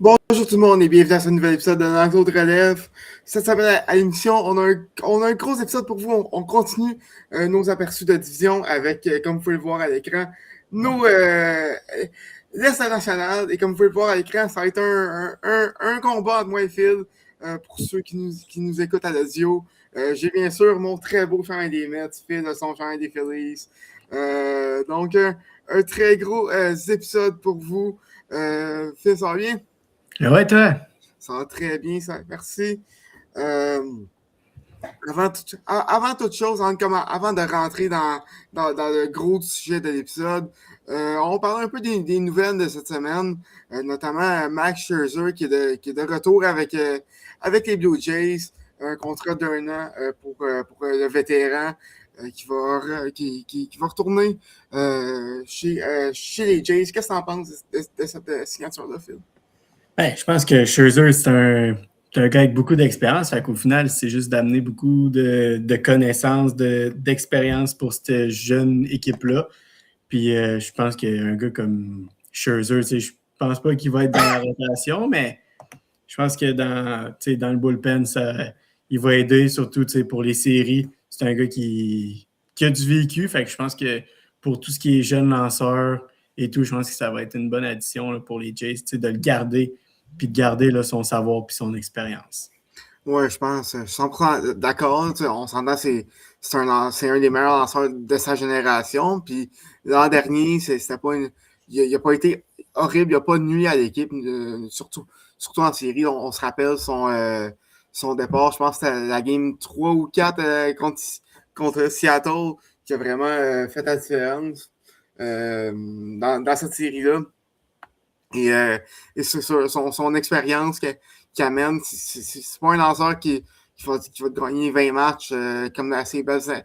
Bonjour tout le monde et bienvenue à ce nouvel épisode de l'Angle de relève. Cette semaine à l'émission, on a un gros épisode pour vous. On continue nos aperçus de division avec, comme vous pouvez le voir à l'écran, nos l'Est national. Et comme vous pouvez le voir à l'écran, ça va être un combat de moi et Phil pour ceux qui nous écoutent à l'audio. J'ai bien sûr mon très beau chandail des Mets, Phil de son chandail des Phillies. Donc, un très gros épisode pour vous. Phil, ça va bien? Ouais, toi? Ça va très bien, ça. Merci. Euh, avant toute chose, avant de rentrer dans le gros sujet de l'épisode, on va parler un peu des nouvelles de cette semaine, notamment Max Scherzer qui est de retour avec les Blue Jays, un contrat d'1 an pour le vétéran qui va retourner chez les Jays. Qu'est-ce que tu en penses de cette signature-là, Phil? Ben, je pense que Scherzer, c'est un gars avec beaucoup d'expérience. Fait qu'au final, c'est juste d'amener beaucoup de connaissances, d'expérience pour cette jeune équipe-là. Puis je pense qu'un gars comme Scherzer, je pense pas qu'il va être dans la rotation, mais je pense que dans le bullpen, il va aider, surtout pour les séries. C'est un gars qui a du vécu. Fait que je pense que pour tout ce qui est jeune lanceur et tout, je pense que ça va être une bonne addition là, pour les Jays, de le garder, puis de garder là, son savoir puis son expérience. Ouais, je pense, 100% d'accord. On s'entend, c'est un des meilleurs lanceurs de sa génération. Puis l'an dernier, c'était pas il a pas été horrible, il a pas nuit à l'équipe, surtout en série. On se rappelle son départ, je pense que c'était la game 3 ou 4 contre Seattle qui a vraiment fait la différence dans cette série-là. Et, c'est son expérience qui amène, c'est pas un lanceur qui va te gagner 20 matchs comme dans ses belles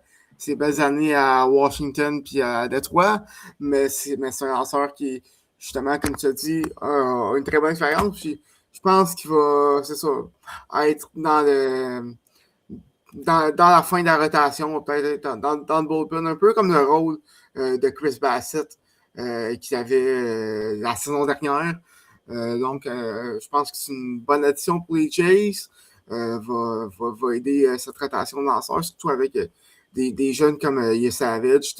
années à Washington puis à Détroit, mais c'est un lanceur qui, justement, comme tu as dit, a une très bonne expérience. Puis je pense qu'il va, c'est ça, être dans la fin de la rotation, peut-être dans le bullpen, un peu comme le rôle de Chris Bassett qu'il avait la saison dernière. Donc, je pense que c'est une bonne addition pour les Jays. Va aider cette rotation de lanceurs, surtout avec des jeunes comme Yesavage.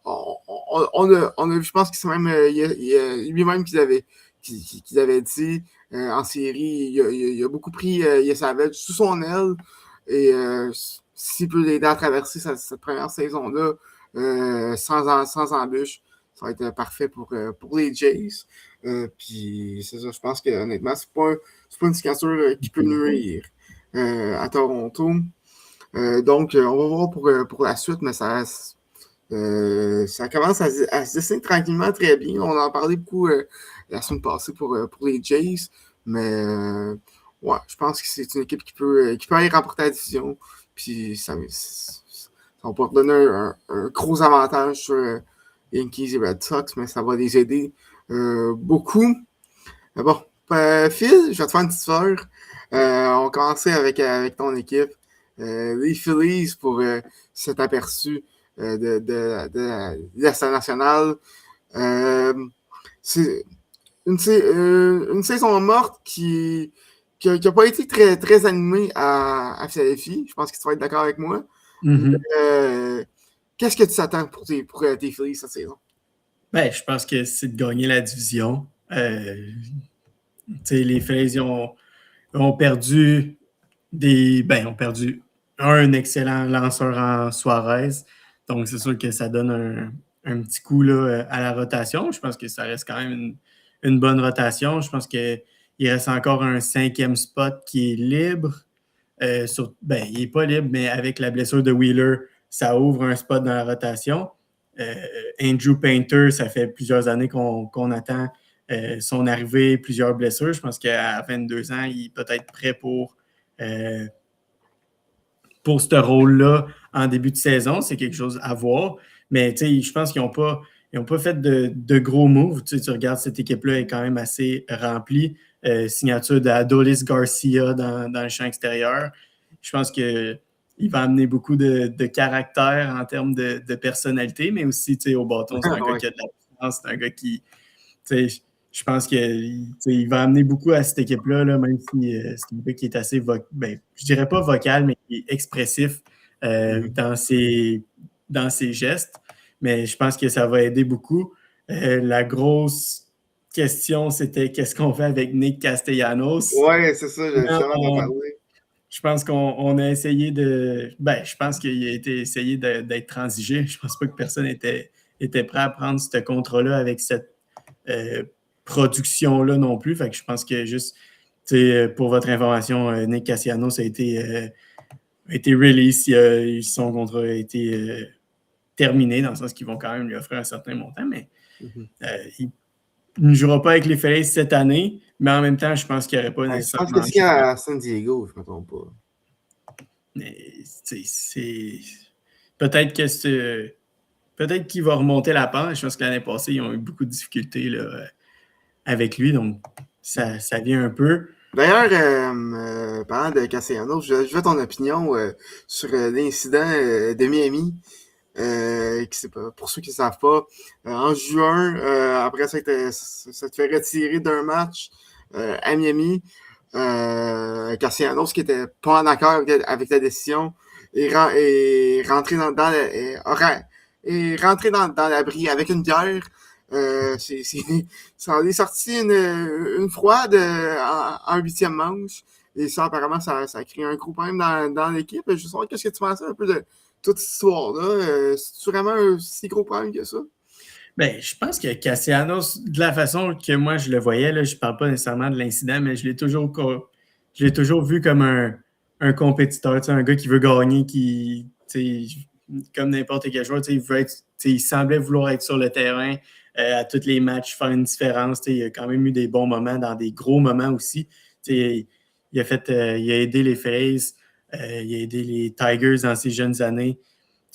On a vu, je pense que c'est même lui-même qu'ils avait dit en série, il a beaucoup pris Yesavage sous son aile. Et s'il peut l'aider à traverser cette première saison-là sans embûche, ça va être parfait pour les Jays. Puis c'est ça, je pense que honnêtement, c'est pas une signature qui peut nuire à Toronto. Donc, on va voir pour la suite, mais ça commence à se dessiner tranquillement très bien. On en parlait beaucoup la semaine passée pour les Jays, mais ouais, je pense que c'est une équipe qui peut aller remporter la division. Puis ça va pas donner un gros avantage sur Yankees et Red Sox, mais ça va les aider beaucoup. Mais bon, Phil, je vais te faire une petite fleur. On va commencer avec ton équipe. Les Phillies pour cet aperçu de l'Est national. C'est une saison morte qui n'a pas été très, très animée à Philadelphie. Je pense que tu vas être d'accord avec moi. Mm-hmm. Qu'est-ce que tu t'attends pour tes Phillies cette saison? Ben, je pense que c'est de gagner la division. Les Phillies ont perdu ont perdu un excellent lanceur en Suarez. Donc, c'est sûr que ça donne un petit coup là, à la rotation. Je pense que ça reste quand même une bonne rotation. Je pense qu'il reste encore un 5e spot qui est libre. Il n'est pas libre, mais avec la blessure de Wheeler, ça ouvre un spot dans la rotation. Andrew Painter, ça fait plusieurs années qu'on attend son arrivée, plusieurs blessures. Je pense qu'à 22 ans, il est peut-être prêt pour ce rôle-là en début de saison. C'est quelque chose à voir. Mais je pense qu'ils n'ont pas fait de gros moves. Tu regardes, cette équipe-là est quand même assez remplie. Signature d'Adolis Garcia dans le champ extérieur. Je pense qu'il va amener beaucoup de caractère en termes de personnalité, mais aussi au bâton, c'est un gars qui a de la puissance, c'est un gars qui... Je je pense qu'il va amener beaucoup à cette équipe-là, là, même si c'est un gars qui est assez, je dirais pas vocal, mais qui est expressif dans ses gestes. Mais je pense que ça va aider beaucoup. La grosse question, c'était qu'est-ce qu'on fait avec Nick Castellanos? Ouais, c'est ça, j'ai justement d'en parler. Je pense qu'on a essayé de. Je pense qu'il a été essayé d'être transigé. Je pense pas que personne était prêt à prendre ce contrat-là avec cette production-là non plus. Fait que je pense que juste, pour votre information, Nick Castellanos a été release. Son contrat a été terminé, dans le sens qu'ils vont quand même lui offrir un certain montant, mais il ne jouera pas avec les Phillies cette année, mais en même temps, je pense qu'il n'y aurait pas nécessairement... Je pense que c'est à San Diego, je ne me trompe pas. Mais c'est... Peut-être qu'il va remonter la pente. Je pense que l'année passée, ils ont eu beaucoup de difficultés là, avec lui, donc ça vient un peu. D'ailleurs, parlant de Castellanos, je veux ton opinion sur l'incident de Miami. Pour ceux qui ne savent pas, en juin, après ça te fait retirer d'un match à Miami. Castellanos, qui n'était pas en accord avec la décision, est rentré dans l'abri avec une bière. Ça en est sorti une froide en 8e manche. Et ça, apparemment, ça a créé un gros problème dans l'équipe. Je veux savoir qu'est-ce que tu pensais un peu de toute cette histoire-là. C'est-tu vraiment un si gros problème que ça? Je pense que Castellanos, de la façon que moi je le voyais, là, je ne parle pas nécessairement de l'incident, mais je l'ai toujours vu comme un compétiteur, un gars qui veut gagner, qui, comme n'importe quel joueur, il semblait vouloir être sur le terrain à tous les matchs, faire une différence. Il a quand même eu des bons moments, dans des gros moments aussi. Il a aidé les Phillies, il a aidé les Tigers dans ses jeunes années.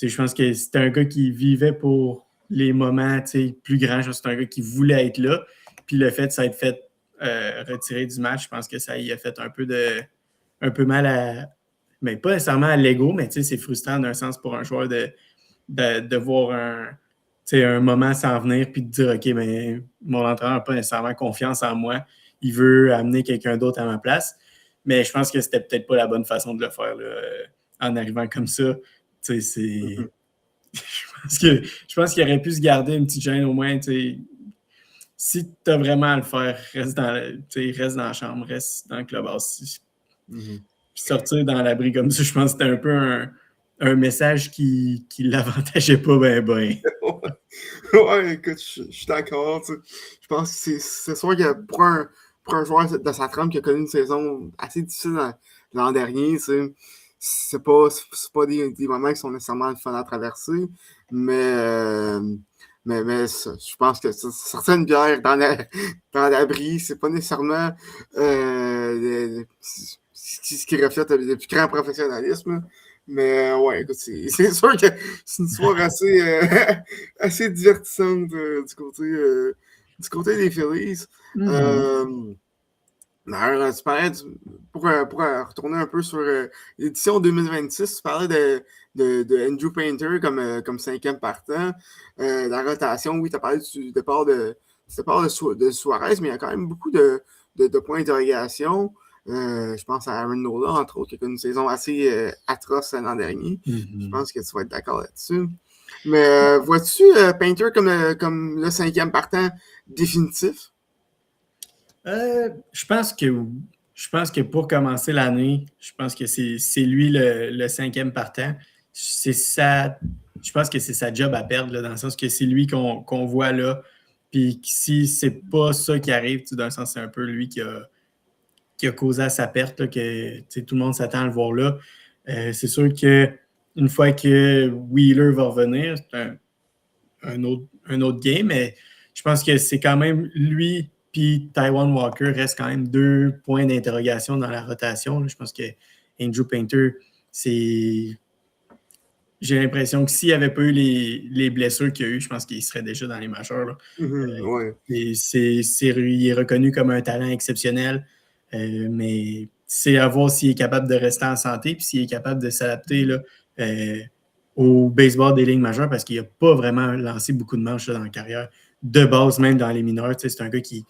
Je pense que c'était un gars qui vivait pour les moments plus grands. C'est un gars qui voulait être là. Puis le fait de s'être fait retirer du match, je pense que ça y a fait un peu mal à... Mais pas nécessairement à l'ego, mais c'est frustrant d'un sens pour un joueur de voir un moment s'en venir puis de dire « OK, mais mon entraîneur n'a pas nécessairement confiance en moi. Il veut amener quelqu'un d'autre à ma place. » Mais je pense que c'était peut-être pas la bonne façon de le faire là, en arrivant comme ça. Je pense qu'il aurait pu se garder une petite gêne au moins. Si tu as vraiment à le faire, reste dans la chambre, reste dans le clubhouse. Sortir dans l'abri comme ça, je pense que c'était un peu un message qui l'avantageait pas bien. Ouais, écoute, je suis d'accord. Je pense que c'est sûr que pour un joueur de sa trempe qui a connu une saison assez difficile l'an dernier, c'est pas des moments qui sont nécessairement le fun à traverser, mais je pense que sortir une bière dans l'abri, c'est pas nécessairement ce qui reflète le plus grand professionnalisme. Mais ouais, écoute, c'est sûr que c'est une histoire assez divertissante du côté des Phillies. D'ailleurs, tu parlais, pour retourner un peu sur l'édition 2026, tu parlais de Andrew Painter comme 5e partant. La rotation, oui, tu as parlé du départ de Suarez, mais il y a quand même beaucoup de points d'interrogation. Je pense à Aaron Nola, entre autres, qui a connu une saison assez atroce l'an dernier. Je pense que tu vas être d'accord là-dessus. Mais vois-tu Painter comme le 5e partant définitif? Je pense que pour commencer l'année, je pense que c'est lui le 5e partant. Je pense que c'est sa job à perdre, là, dans le sens que c'est lui qu'on voit là. Puis si c'est pas ça qui arrive, dans le sens c'est un peu lui qui a causé à sa perte, là, que tout le monde s'attend à le voir là. C'est sûr qu'une fois que Wheeler va revenir, c'est un autre game, mais je pense que c'est quand même lui puis Taijuan Walker reste quand même 2 points d'interrogation dans la rotation. Là. Je pense que Andrew Painter, j'ai l'impression que s'il n'y avait pas eu les blessures qu'il y a eu, je pense qu'il serait déjà dans les majeurs. Là. Ouais. Il est reconnu comme un talent exceptionnel, mais c'est à voir s'il est capable de rester en santé puis s'il est capable de s'adapter là, au baseball des ligues majeures parce qu'il n'a pas vraiment lancé beaucoup de manches là, dans la carrière. de base, même dans les mineurs. C'est un gars qui,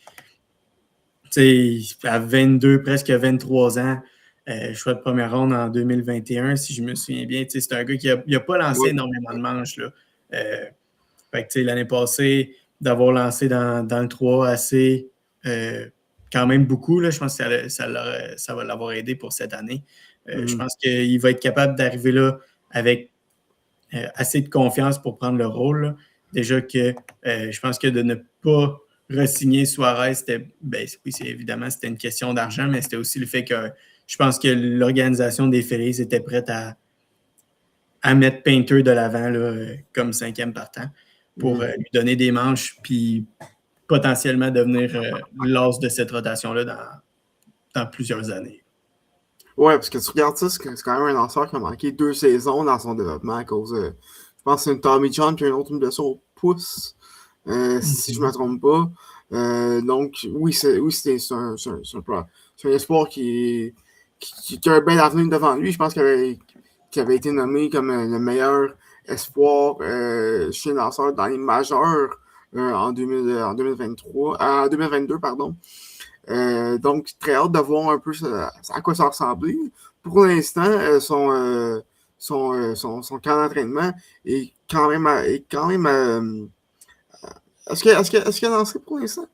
à 22, presque 23 ans, choix de première ronde en 2021, si je me souviens bien. C'est un gars qui n'a pas lancé énormément de manches. Là. Fait que, l'année passée, d'avoir lancé dans le 3 assez quand même beaucoup, là, je pense que ça va l'avoir aidé pour cette année. Je pense qu'il va être capable d'arriver là avec assez de confiance pour prendre le rôle. Là. Déjà que je pense que de ne pas re-signer Suarez, évidemment, c'était une question d'argent, mais c'était aussi le fait que je pense que l'organisation des Phillies était prête à mettre Painter de l'avant là, comme 5e partant pour lui donner des manches puis potentiellement devenir l'as de cette rotation-là dans plusieurs années. Ouais, parce que tu regardes ça, c'est quand même un lanceur qui a manqué 2 saisons dans son développement à cause de. Je pense que c'est une Tommy John puis un autre blessure au pouce, si je ne me trompe pas. Donc, oui, c'est un espoir qui a un bel avenir devant lui. Je pense qu'il avait été nommé comme le meilleur espoir chez les lanceurs dans les majeurs en 2022, pardon. Donc, très hâte de voir un peu à quoi ça ressemblait. Pour l'instant, son camp d'entraînement est quand même. Est-ce qu'il a lancé pour l'instant?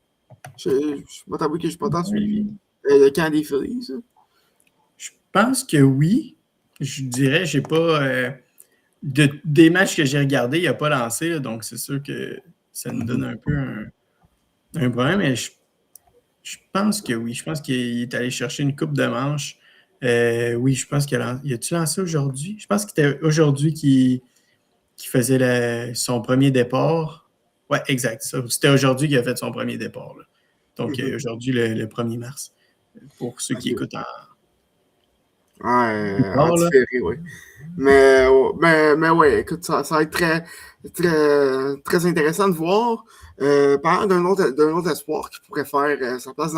Je vais t'avouer que je n'ai pas tant suivi. Le camp des Phillies. Je pense que oui. Je dirais, j'ai pas. Des matchs que j'ai regardés, il n'a pas lancé, là, donc c'est sûr que ça nous donne un peu un problème, mais je pense que oui. Je pense qu'il est allé chercher une coupe de manches. Oui, je pense qu'il a-tu lancé aujourd'hui? Je pense que c'était aujourd'hui qu'il faisait son premier départ. Ouais, exact. C'était aujourd'hui qu'il a fait son premier départ. Là. Donc, aujourd'hui, le 1er mars. Pour ceux qui écoutent en différé, oui. Mais ouais, écoute, ça va être très, très, très intéressant de voir. Parlant d'un autre espoir qui pourrait faire sa place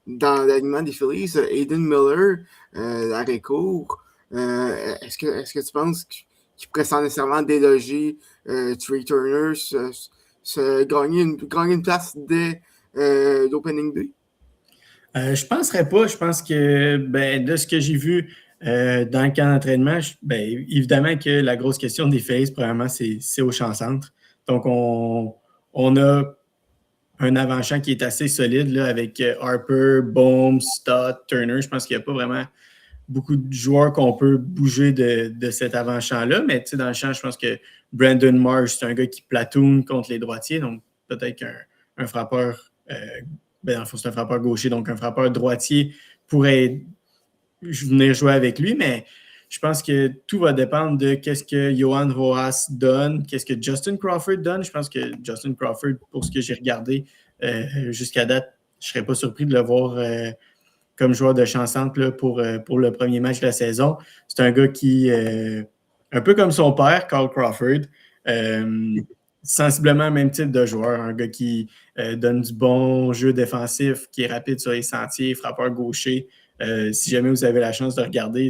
dans l'alignement des Phillies, Aiden Miller, l'arrêt court. Est-ce que tu penses qu'il pourrait sans nécessairement déloger Trey Turner, gagner une place dès l'Opening Day? Je ne penserais pas. Je pense que de ce que j'ai vu dans le camp d'entraînement, évidemment que la grosse question des Phillies, probablement, c'est au champ-centre. Donc, on a un avant-champ qui est assez solide là, avec Harper, Bohm, Stott, Turner. Je pense qu'il n'y a pas vraiment beaucoup de joueurs qu'on peut bouger de cet avant-champ-là. Mais dans le champ, je pense que Brandon Marsh, c'est un gars qui platoune contre les droitiers. Donc, peut-être qu'un frappeur, c'est un frappeur gaucher, donc un frappeur droitier pourrait venir jouer avec lui. Mais je pense que tout va dépendre de qu'est-ce que Johan Rojas donne, qu'est-ce que Justin Crawford donne. Je pense que Justin Crawford, pour ce que j'ai regardé jusqu'à date, je ne serais pas surpris de le voir comme joueur de champ-centre là, pour le premier match de la saison. C'est un gars qui, un peu comme son père, Carl Crawford, sensiblement le même type de joueur. Un gars qui donne du bon jeu défensif, qui est rapide sur les sentiers, frappeur gaucher. Si jamais vous avez la chance de regarder,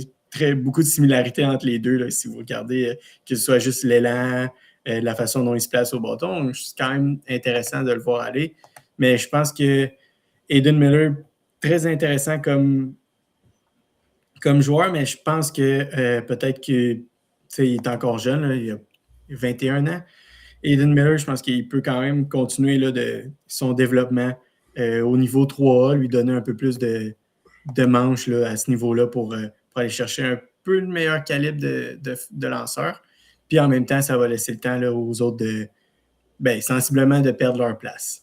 beaucoup de similarités entre les deux. Là, si vous regardez que ce soit juste l'élan, la façon dont il se place au bâton, c'est quand même intéressant de le voir aller. Mais je pense que Aiden Miller, très intéressant comme joueur, mais je pense que peut-être qu'il est encore jeune, là, il a 21 ans. Aiden Miller, je pense qu'il peut quand même continuer là, de son développement au niveau 3A, lui donner un peu plus de manches là, à ce niveau-là pour aller chercher un peu le meilleur calibre de lanceur. Puis en même temps, ça va laisser le temps là, aux autres sensiblement de perdre leur place.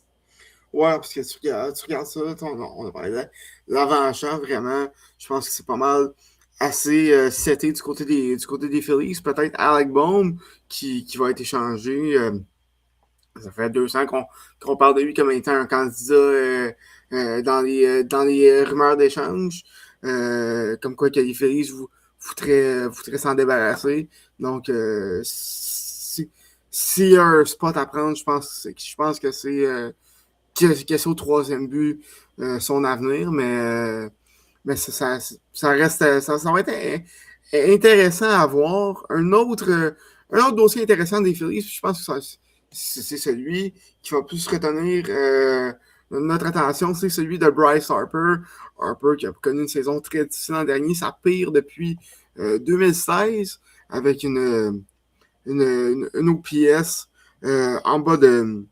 Ouais, parce que tu regardes ça, on a parlé de l'avant-champ, vraiment. Je pense que c'est pas mal assez seté du côté des Phillies. Peut-être Alec Bohm qui va être échangé. Ça fait 2 ans qu'on parle de lui comme étant un candidat dans les rumeurs d'échange. Comme quoi que les Phillies voudraient s'en débarrasser. Donc, s'il y a un spot à prendre, je pense que c'est au 3e but son avenir, mais ça reste, ça va être intéressant à voir. Un autre dossier intéressant des Phillies, je pense que c'est celui qui va plus retenir notre attention, c'est celui de Bryce Harper. Harper qui a connu une saison très difficile l'an dernier, sa pire depuis 2016, avec une OPS en bas de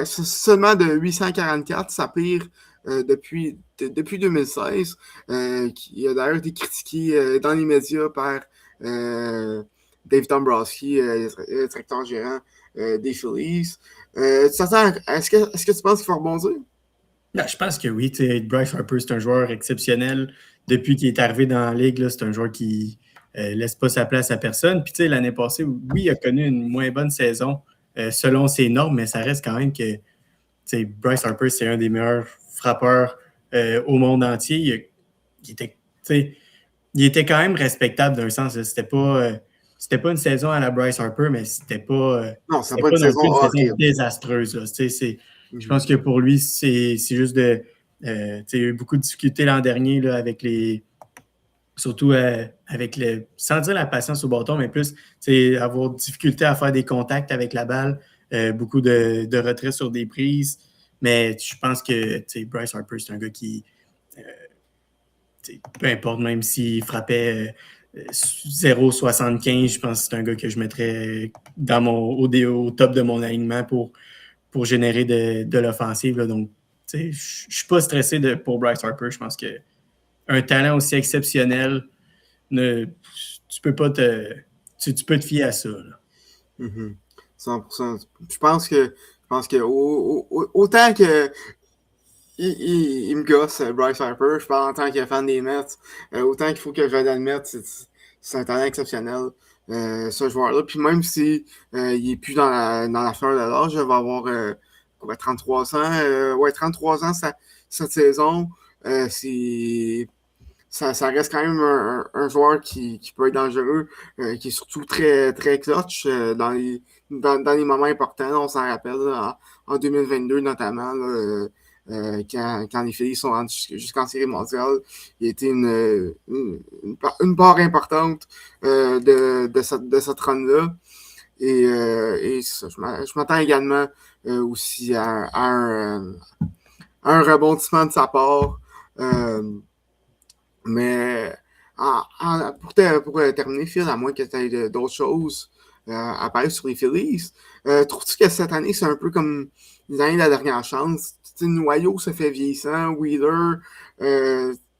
seulement de 844, sa pire depuis 2016, qui a d'ailleurs été critiqué dans les médias par Dave Dombrowski, le directeur gérant des Phillies. Est-ce que tu penses qu'il faut rebondir? Non, je pense que oui. Bryce Harper, c'est un joueur exceptionnel. Depuis qu'il est arrivé dans la ligue, là, c'est un joueur qui laisse pas sa place à personne. Puis l'année passée, oui, il a connu une moins bonne saison selon ses normes, mais ça reste quand même que Bryce Harper, c'est un des meilleurs frappeurs au monde entier. Il était quand même respectable d'un sens. C'était pas une saison à la Bryce Harper, mais c'était pas non plus une saison horrible. désastreuse. Je pense que pour lui, c'est juste de. Il y a eu beaucoup de difficultés l'an dernier là, avec les. Surtout avec le. Sans dire la patience au bâton, mais plus avoir difficulté à faire des contacts avec la balle, beaucoup de retrait sur des prises. Mais je pense que Bryce Harper, c'est un gars qui. Peu importe, même s'il frappait 0,75, je pense que c'est un gars que je mettrais au top de mon alignement pour générer de l'offensive. Là. Donc, je ne suis pas stressé pour Bryce Harper. Je pense qu'un talent aussi exceptionnel, tu peux pas tu peux te fier à ça. Là. 100%. Je pense que autant que il me gosse, Bryce Harper, je parle en tant que fan des Mets, autant qu'il faut que je l'admette, c'est un talent exceptionnel. Ce joueur-là. Puis même si il n'est plus dans la fleur de l'âge, il va avoir 33 ans. 33 ans cette saison. Ça reste quand même un joueur qui peut être dangereux, qui est surtout très, très clutch dans les moments importants. On s'en rappelle en 2022 notamment. Là, quand les Phillies sont rendus jusqu'en série mondiale, il a été une part importante de cette run-là. Et ça, je m'attends également aussi à un rebondissement de sa part. Mais pour terminer, Phil, à moins que tu aies d'autres choses à parler sur les Phillies, trouves-tu que cette année, c'est un peu comme l'année de la dernière chance? Le noyau se fait vieillissant, Wheeler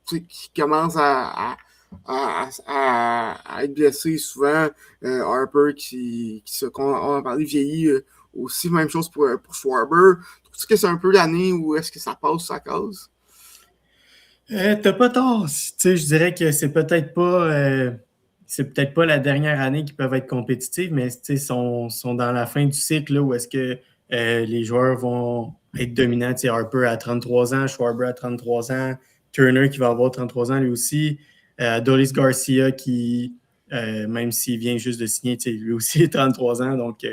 qui commence à être blessé souvent, Harper on a parlé vieilli aussi, même chose pour Schwarber. Trouves-tu que c'est un peu l'année où est-ce que ça passe sa cause? T'as pas tort. Je dirais que c'est peut-être pas la dernière année qu'ils peuvent être compétitifs, mais sont dans la fin du cycle là, où est-ce que les joueurs vont être dominants. Harper à 33 ans, Schwarber à 33 ans, Turner qui va avoir 33 ans lui aussi, Adolis Garcia qui, même s'il vient juste de signer, lui aussi 33 ans, donc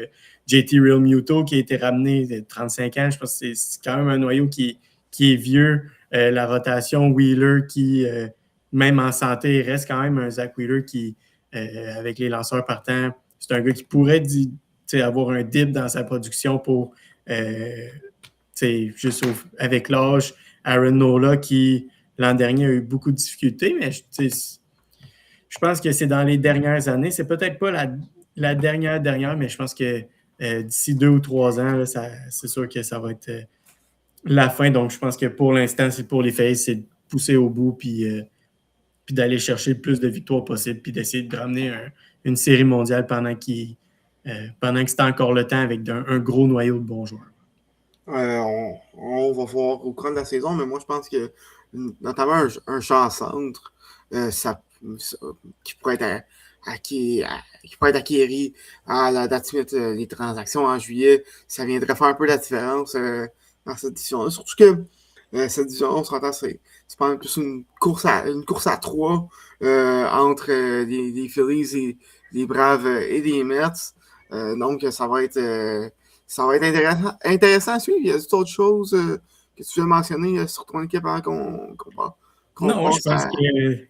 JT Realmuto qui a été ramené de 35 ans, je pense que c'est quand même un noyau qui est vieux. La rotation Wheeler qui, même en santé, reste quand même un Zach Wheeler qui, avec les lanceurs partants, c'est un gars qui pourrait avoir un dip dans sa production pour juste avec l'âge. Aaron Nola qui, l'an dernier, a eu beaucoup de difficultés, mais je pense que c'est dans les dernières années. C'est peut-être pas la dernière, mais je pense que d'ici 2 ou 3 ans, là, c'est sûr que ça va être la fin. Donc, je pense que pour l'instant, c'est pour les Phillies, c'est de pousser au bout puis d'aller chercher le plus de victoires possible puis d'essayer de ramener une série mondiale pendant que c'est encore le temps avec un gros noyau de bons joueurs. On va voir au cours de la saison, mais moi, je pense que notamment un champ-centre qui pourrait être acquéri à la date limite des transactions en juillet, ça viendrait faire un peu la différence dans cette division-là. Surtout que cette division, on s'entend, c'est pas plus une course à 3 entre les Phillies et les Braves et les Mets. Donc, ça va être intéressant à suivre. Il y a d'autres choses que tu veux mentionner sur ton équipe avant qu'on non, passe je pense que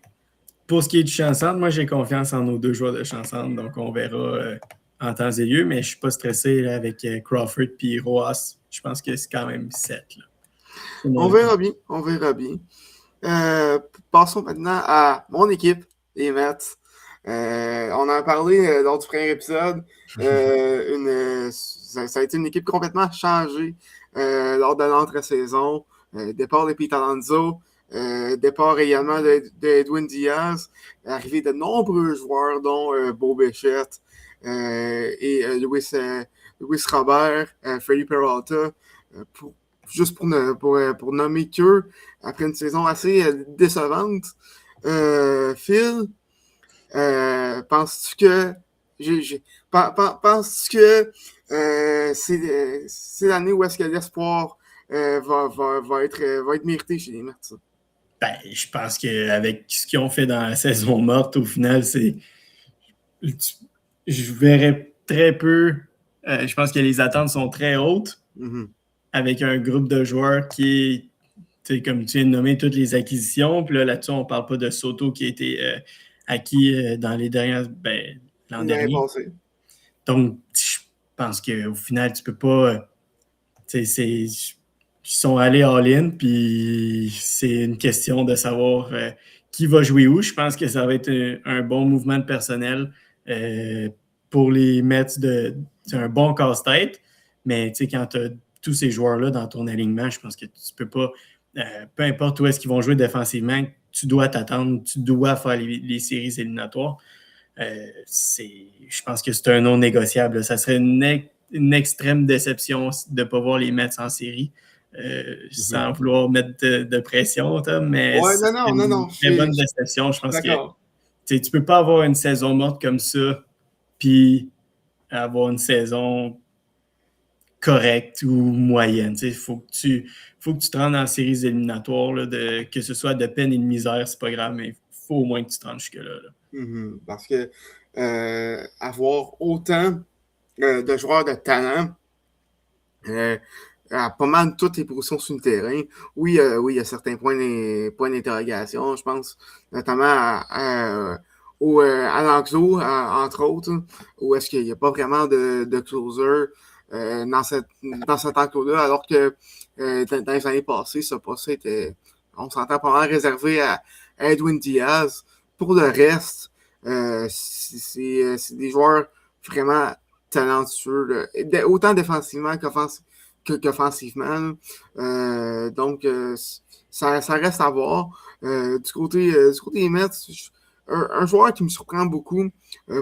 pour ce qui est du champ-centre, moi, j'ai confiance en nos 2 joueurs de champ-centre. Donc, on verra en temps et lieu, mais je ne suis pas stressé là, avec Crawford et Roas. Je pense que c'est quand même 7. Là. On verra bien, on verra bien. Passons maintenant à mon équipe, les Mets. On en a parlé lors du premier épisode. Ça a été une équipe complètement changée lors de l'entre-saison. Départ de Pete Alonso, départ également de Edwin Diaz, arrivée de nombreux joueurs, dont Bo Bichette et Luis Robert, Freddy Peralta, juste pour nommer qu'eux, après une saison assez décevante. Phil, penses-tu que penses-tu que c'est l'année où est-ce que l'espoir va être mérité chez les Mets? Ben, je pense qu'avec ce qu'ils ont fait dans la saison morte, au final, je verrais très peu. Je pense que les attentes sont très hautes avec un groupe de joueurs qui est, comme tu viens de nommer, toutes les acquisitions. Puis là-dessus, on ne parle pas de Soto qui a été acquis dans les dernières. L'an dernier. Passé. Donc, je pense qu'au final, tu peux pas. Ils sont allés all-in, puis c'est une question de savoir qui va jouer où. Je pense que ça va être un bon mouvement de personnel pour les Mets. C'est un bon casse-tête, mais quand tu as tous ces joueurs-là dans ton alignement, je pense que tu peux pas, peu importe où est-ce qu'ils vont jouer défensivement, tu dois t'attendre, tu dois faire les séries éliminatoires. Je pense que c'est un non négociable. Ça serait une extrême déception de ne pas voir les Mets en série. Sans vouloir mettre de pression, Tom, mais c'est une très bonne déception. Je pense que tu ne peux pas avoir une saison morte comme ça puis avoir une saison correcte ou moyenne. Il faut que tu te rendes en séries éliminatoires, là, que ce soit de peine et de misère, c'est pas grave, mais il faut au moins que tu te rendes jusque-là. Là. Parce que avoir autant de joueurs de talent à pas mal toutes les positions sur le terrain. Oui, il y a certains points d'interrogation, je pense, notamment à Lanxo, entre autres, où est-ce qu'il n'y a pas vraiment de closer dans cet enclos-là, alors que dans les années passées, ce poste était, on s'entend pas mal réservé à Edwin Diaz. Pour le reste, c'est des joueurs vraiment talentueux, autant défensivement qu'offensivement. Donc, ça reste à voir. Du côté des Mets, un joueur qui me surprend beaucoup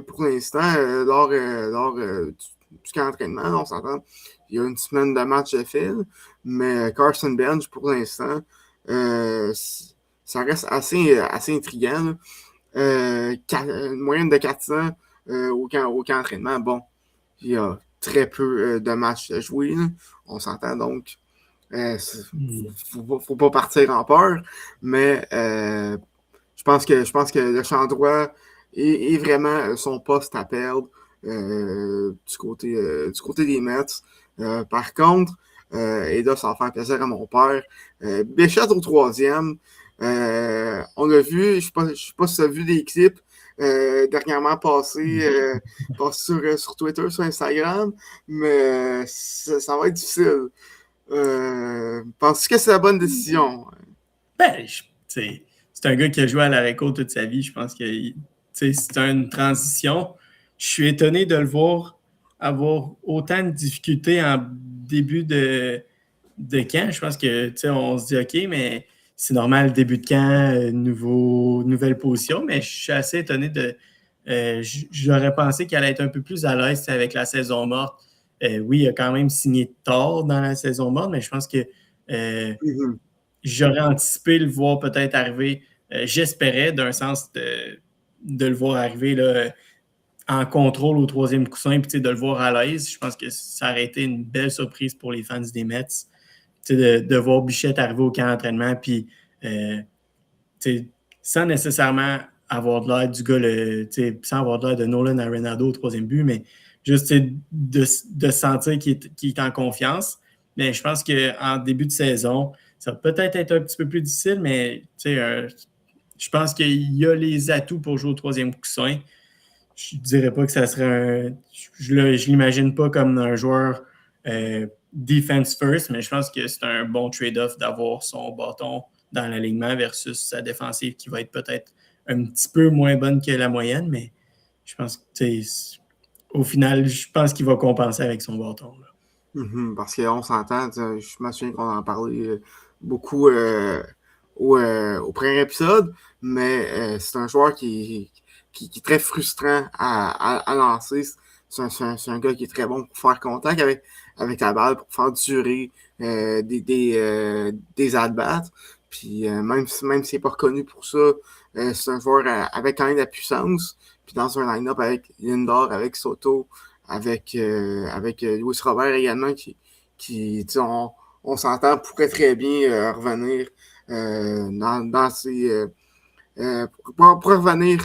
pour l'instant lors du camp d'entraînement, on s'entend. Il y a une semaine de match de fil, mais Carson Bench, pour l'instant, ça reste assez intriguant. Une moyenne de 400 au camp d'entraînement. Bon, il y a très peu de matchs à jouer. Là. On s'entend donc. Faut pas partir en peur, mais je pense que le champ droit est vraiment son poste à perdre du côté des Mets. Par contre, et là, ça va faire plaisir à mon père, Bichette au 3e. On l'a vu, je ne sais pas si tu as vu des clips dernièrement passés sur Twitter, sur Instagram, mais ça va être difficile. Penses-tu que c'est la bonne décision? Ben, c'est un gars qui a joué à la Réco toute sa vie. Je pense que c'est une transition. Je suis étonné de le voir avoir autant de difficultés en début de camp. Je pense que on se dit OK, mais c'est normal, début de camp, nouvelle position, mais je suis assez étonné de. J'aurais pensé qu'elle allait être un peu plus à l'aise avec la saison morte. Oui, il a quand même signé tard dans la saison morte, mais je pense que j'aurais anticipé le voir peut-être arriver. J'espérais, d'un sens, de le voir arriver là, en contrôle au 3e coussin, puis de le voir à l'aise. Je pense que ça aurait été une belle surprise pour les fans des Mets. De voir Bichette arriver au camp d'entraînement, puis sans nécessairement avoir de l'air du gars, sans avoir de l'air de Nolan Arenado au 3e but, mais juste de sentir qu'il est en confiance. Mais je pense qu'en début de saison, ça va peut-être être un petit peu plus difficile, mais je pense qu'il y a les atouts pour jouer au 3e coussin. je dirais pas que ça serait je l'imagine pas comme un joueur defense first, mais je pense que c'est un bon trade-off d'avoir son bâton dans l'alignement versus sa défensive qui va être peut-être un petit peu moins bonne que la moyenne, mais je pense que au final, je pense qu'il va compenser avec son bâton. Parce qu'on s'entend, je me souviens qu'on en parlait beaucoup au premier épisode, mais c'est un joueur qui est très frustrant à lancer. C'est un gars qui est très bon pour faire contact avec la balle, pour faire durer des at-bats. Puis même s'il n'est pas reconnu pour ça, c'est un joueur avec quand même de la puissance. Puis dans un line-up avec Lindor, avec Soto, avec Luis Robert également, qui on s'entend, pourrait très bien revenir dans ces. Pour revenir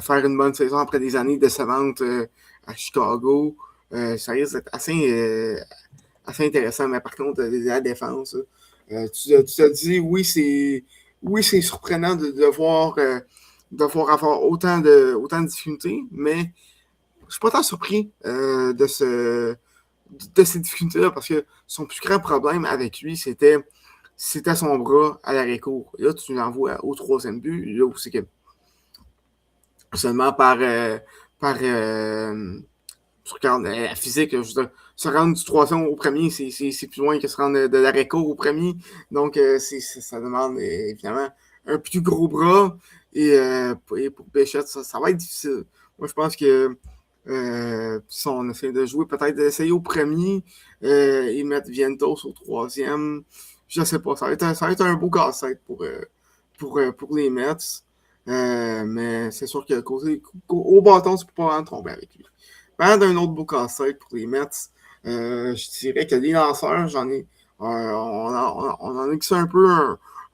faire une bonne saison après des années décevantes à Chicago, ça risque d'être assez intéressant. Mais par contre, la défense, tu te dis, oui, c'est surprenant de voir avoir autant de difficultés, mais je suis pas tant surpris de ces difficultés-là parce que son plus grand problème avec lui, c'était son bras à l'arrêt-court. Là, tu l'envoies au troisième but. Là où c'est que seulement par la physique, je veux dire, se rendre du troisième au premier, c'est plus loin que se rendre de l'arrêt-court au premier. Donc, ça demande évidemment un plus gros bras. Et pour Bichette, ça va être difficile. Moi, je pense que si on essaie de jouer, peut-être d'essayer au premier et mettre Vientos au troisième, je sais pas. Ça va être un beau casse-tête pour les Mets. Mais c'est sûr que au bâton, tu peux pas en tromper avec lui. Parlant d'un autre beau casse-tête pour les Mets, je dirais que les lanceurs, on en a glissé un peu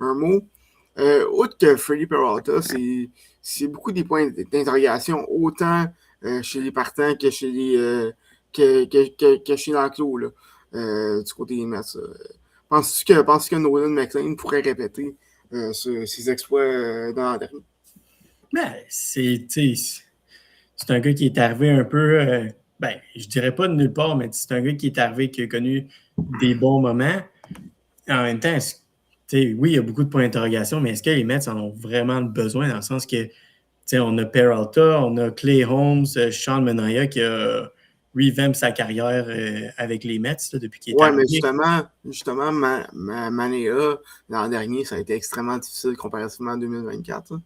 un mot. Outre que Freddy Peralta, c'est beaucoup des points d'interrogation, autant chez les partants que chez chez l'enclos, du côté des Mets. Penses-tu que Nolan McLean pourrait répéter ses exploits dans l'an dernier? Ben, c'est un gars qui est arrivé un peu, je dirais pas de nulle part, mais c'est un gars qui est arrivé, qui a connu des bons moments. En même temps, oui, il y a beaucoup de points d'interrogation, mais est-ce que les Mets en ont vraiment besoin dans le sens que on a Peralta, on a Clay Holmes, Sean Manaea qui a revamp sa carrière avec les Mets depuis qu'il est arrivé. Mais justement Manaea, l'an dernier, ça a été extrêmement difficile comparativement à 2024.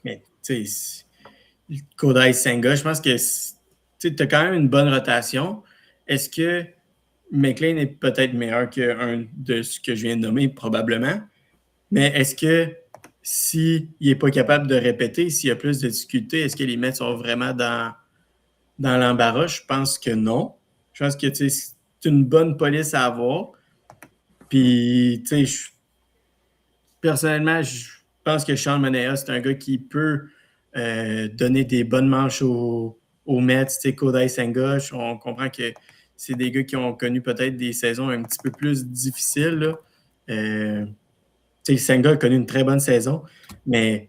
Mais tu sais, Kodai Senga, je pense que tu as quand même une bonne rotation. Est-ce que McLean est peut-être meilleur qu'un de ce que je viens de nommer, probablement. Mais est-ce que s'il n'est pas capable de répéter, s'il y a plus de difficultés, est-ce que les Mets sont vraiment dans l'embarras? Je pense que non. Je pense que c'est une bonne police à avoir. Puis, personnellement, je pense que Sean Manaea, c'est un gars qui peut donner des bonnes manches aux Mets. Kodai Senga, on comprend que c'est des gars qui ont connu peut-être des saisons un petit peu plus difficiles. Senga a connu une très bonne saison, mais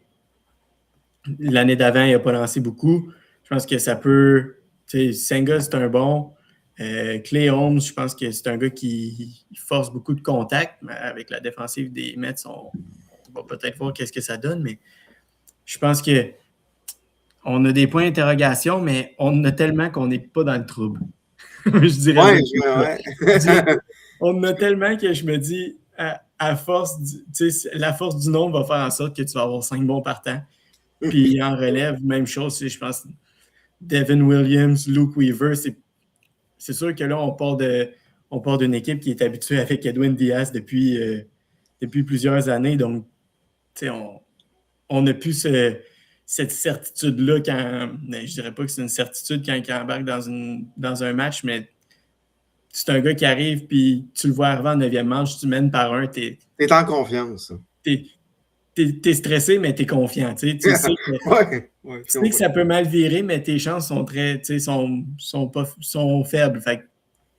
l'année d'avant, il n'a pas lancé beaucoup. Je pense que ça peut... Senga, c'est un bon. Clay Holmes, je pense que c'est un gars qui force beaucoup de contacts, mais avec la défensive des Mets, on va peut-être voir qu'est-ce que ça donne, mais je pense que on a des points d'interrogation, mais on en a tellement qu'on n'est pas dans le trouble. Je dirais. On en a tellement que je me dis, à force, la force du nombre va faire en sorte que tu vas avoir 5 bons partants. Puis en relève, même chose, je pense, Devin Williams, Luke Weaver, c'est sûr que là, on part d'une équipe qui est habituée avec Edwin Diaz depuis plusieurs années. Donc, on n'a plus cette certitude-là quand. Je dirais pas que c'est une certitude quand il embarque dans un match, mais c'est un gars qui arrive, puis tu le vois arriver en 9e manche, tu mènes par un. T'es en confiance. T'es stressé, mais t'es confiant. Tu sais que ça peut mal virer, mais tes chances sont faibles. Fait que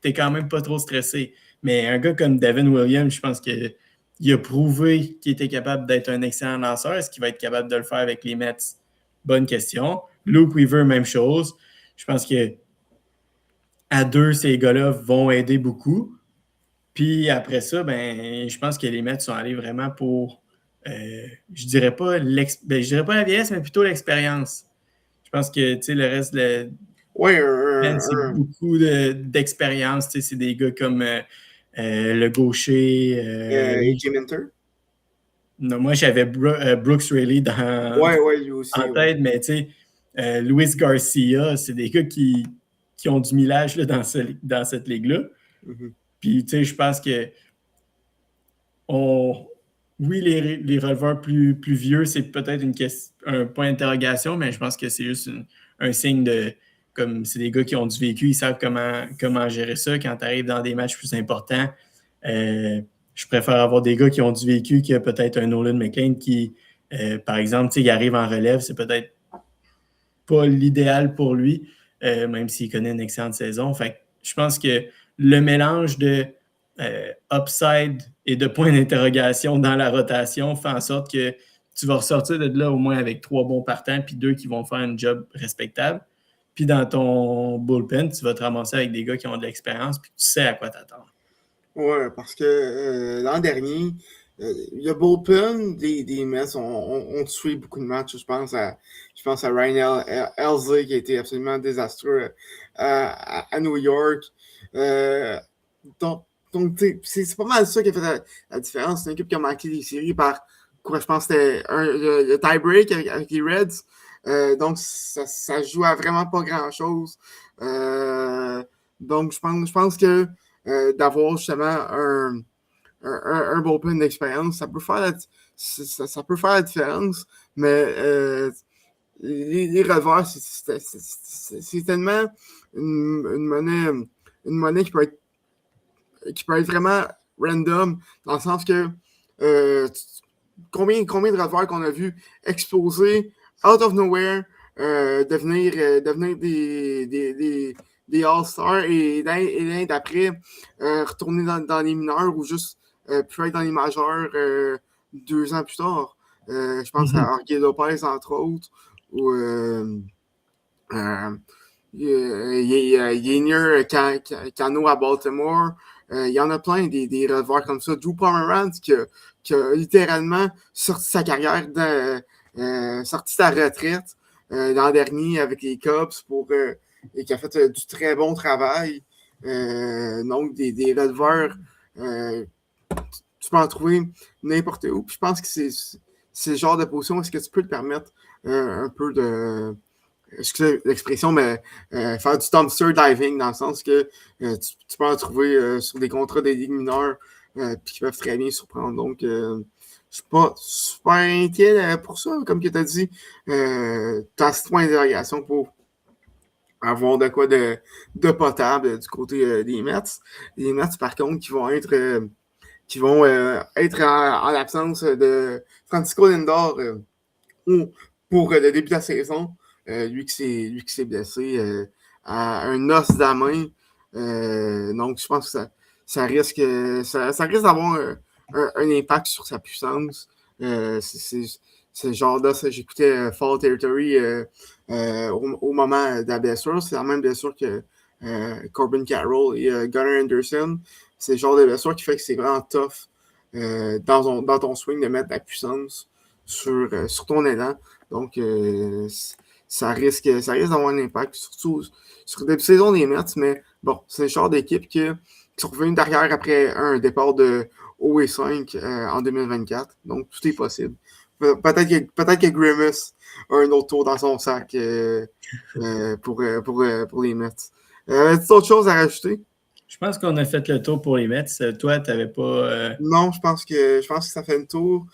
t'es quand même pas trop stressé. Mais un gars comme Devin Williams, je pense qu'il a prouvé qu'il était capable d'être un excellent lanceur. Est-ce qu'il va être capable de le faire avec les Mets? Bonne question. Luke Weaver, même chose. Je pense que à deux, ces gars-là vont aider beaucoup. Puis après ça, ben, je pense que les Mets sont allés vraiment pour, je dirais pas je dirais pas la vieillesse, mais plutôt l'expérience. Je pense que le reste de Ouais, c'est beaucoup d'expérience. C'est des gars comme le gaucher. AJ Minter. Non, moi, j'avais Brooks Raley Ouais, lui aussi. en tête, mais Luis Garcia, c'est des gars qui ont du millage là, dans cette ligue-là. Mm-hmm. Puis, je pense que oui, les releveurs plus vieux, c'est peut-être un point d'interrogation, mais je pense que c'est juste un signe de. Comme c'est des gars qui ont du vécu, ils savent comment gérer ça quand tu arrives dans des matchs plus importants. Je préfère avoir des gars qui ont du vécu que peut-être un Nolan McLean qui, par exemple, il arrive en relève, c'est peut-être pas l'idéal pour lui, même s'il connaît une excellente saison. Fait je pense que le mélange de upside et de points d'interrogation dans la rotation fait en sorte que tu vas ressortir de là au moins avec 3 bons partants puis 2 qui vont faire un job respectable. Puis dans ton bullpen, tu vas te ramasser avec des gars qui ont de l'expérience puis tu sais à quoi t'attendre. Ouais, parce que l'an dernier, le bullpen des Mets ont tué beaucoup de matchs. Je pense à Ryan Helsley qui a été absolument désastreux à New York. Donc c'est pas mal ça qui a fait la différence. C'est une équipe qui a manqué des séries par quoi, je pense que c'était le tie-break avec les Reds. Donc ça joue à vraiment pas grand-chose. Donc je pense que d'avoir justement un bullpen d'expérience, ça peut faire la différence, mais les releveurs, c'est tellement une monnaie qui peut être vraiment random, dans le sens que combien de releveurs qu'on a vu exploser out of nowhere, devenir des All-Stars et l'année d'après retourner dans les mineurs ou juste puis être dans les majeurs 2 ans plus tard. Je pense à Jorge Lopez, entre autres, ou Yennier Cano à Baltimore. Il y en a plein des releveurs comme ça. Drew Pomeranz qui a littéralement sorti sa carrière, sorti sa retraite l'an dernier avec les Cubs et qui a fait du très bon travail. Donc, des releveurs, tu peux en trouver n'importe où. Puis je pense que c'est le genre de position où est-ce que tu peux te permettre un peu de. Excusez l'expression, mais faire du dumpster diving dans le sens que tu peux en trouver sur des contrats des ligues mineures puis qui peuvent très bien surprendre. Donc, je suis pas super inquiet pour ça. Comme tu as dit, tu as ce point d'interrogation pour avoir de quoi de potable du côté des Mets. Les Mets, par contre, qui vont être en l'absence de Francisco Lindor pour le début de la saison. Lui qui s'est blessé à un os de la main. Donc, je pense que ça risque d'avoir un impact sur sa puissance. C'est le genre là, j'écoutais Fall Territory au moment de la blessure. C'est la même blessure que Corbin Carroll et Gunnar Anderson. C'est le genre de blessure qui fait que c'est vraiment tough dans ton swing de mettre de la puissance sur ton élan. Donc, ça risque d'avoir un impact, surtout sur le début de saison des Mets, mais bon, c'est le genre d'équipe qui sont revenus derrière après un départ de OE5 en 2024. Donc, tout est possible. Peut-être que Grimace a un autre tour dans son sac pour les Mets. As-tu autre chose à rajouter? Je pense qu'on a fait le tour pour les Mets. Toi, tu n'avais pas. Non, je pense que ça fait le tour.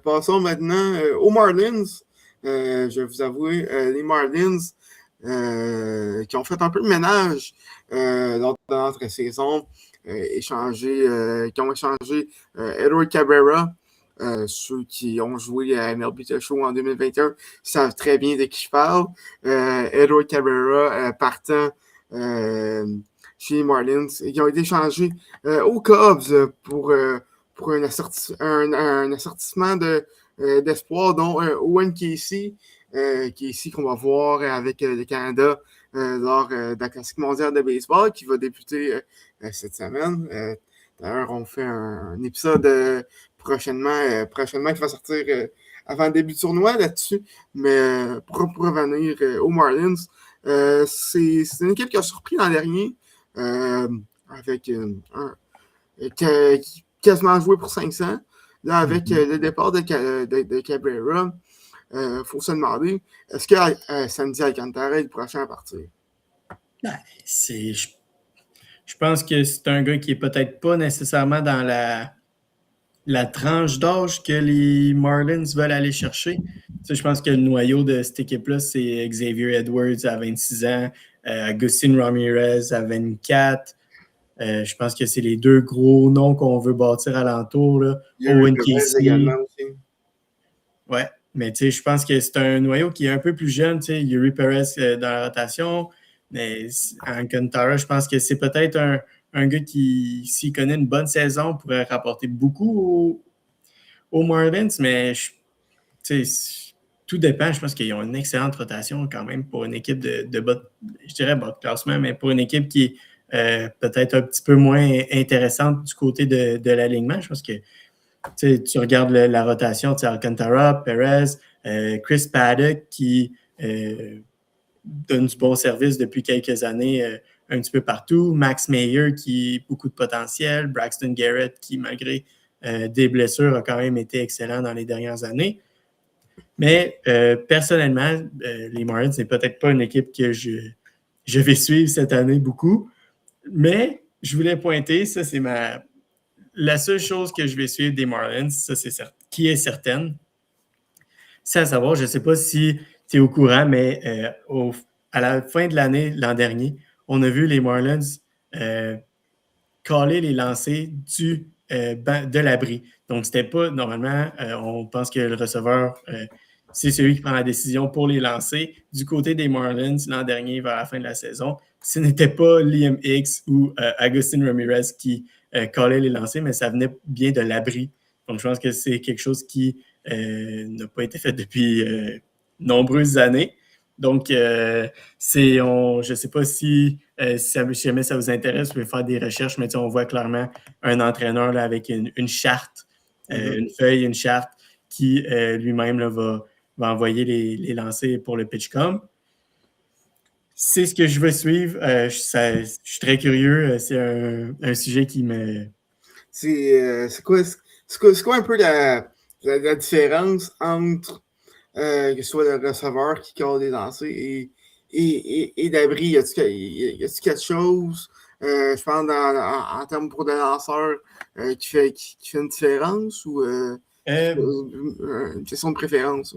Passons maintenant aux Marlins. Je vais vous avouer, les Marlins qui ont fait un peu de ménage dans notre saison, qui ont échangé Edward Cabrera. Ceux qui ont joué à MLB The Show en 2021 savent très bien de qui je parle. Edward Cabrera partant chez les Marlins et qui ont été échangés aux Cubs pour un assortissement d'espoir, dont Owen Casey, qui est ici qu'on va voir avec le Canada lors de la Classique mondiale de baseball qui va débuter cette semaine. D'ailleurs, on fait un épisode prochainement qui va sortir avant le début du tournoi là-dessus. Mais pour revenir aux Marlins, c'est une équipe qui a surpris l'an dernier avec quasiment joué pour 500. Là, avec le départ de Cabrera, il faut se demander, est-ce que Sandy Alcantara est le prochain à partir? Je pense que c'est un gars qui est peut-être pas nécessairement dans la tranche d'âge que les Marlins veulent aller chercher. Je pense que le noyau de cette équipe-là, c'est Xavier Edwards à 26 ans, Agustin Ramirez à 24. Je pense que c'est les deux gros noms qu'on veut bâtir alentour. Là. Owen Casey. Ouais, mais je pense que c'est un noyau qui est un peu plus jeune. Yuri Perez dans la rotation. Mais Alcantara, je pense que c'est peut-être un gars qui, s'il connaît une bonne saison, pourrait rapporter beaucoup aux Marlins, mais tout dépend. Je pense qu'ils ont une excellente rotation quand même pour une équipe de bas, je dirais bas de classement, mais pour une équipe qui est peut-être un petit peu moins intéressante du côté de l'alignement. Je pense que tu regardes la rotation, Alcantara, Perez, Chris Paddock qui donne du bon service depuis quelques années un petit peu partout. Max Meyer qui a beaucoup de potentiel. Braxton Garrett qui, malgré des blessures, a quand même été excellent dans les dernières années. Mais personnellement, les Marlins, c'est peut-être pas une équipe que je vais suivre cette année beaucoup. Mais je voulais pointer, ça c'est la seule chose que je vais suivre des Marlins, ça c'est qui est certaine. C'est à savoir, je ne sais pas si tu es au courant, mais à la fin de l'année, l'an dernier, on a vu les Marlins caller les lancers de l'abri. Donc, c'était pas, normalement, on pense que le receveur, c'est celui qui prend la décision pour les lancer. Du côté des Marlins, l'an dernier, vers la fin de la saison, ce n'était pas Liam Hicks ou Agustin Ramirez qui callaient les lancers, mais ça venait bien de l'abri. Donc, je pense que c'est quelque chose qui n'a pas été fait depuis nombreuses années. Donc, je ne sais pas si jamais ça vous intéresse, vous pouvez faire des recherches, mais on voit clairement un entraîneur là, avec une charte, une feuille, une charte qui lui-même là, va envoyer les lancers pour le PitchCom. C'est ce que je veux suivre. Je suis très curieux. C'est un sujet qui me... C'est quoi un peu la différence entre que ce soit le receveur qui colle des lancers et d'abri? Y a-t-il quelque chose, je pense, en termes pour des lanceurs qui fait une différence ou une question de préférence?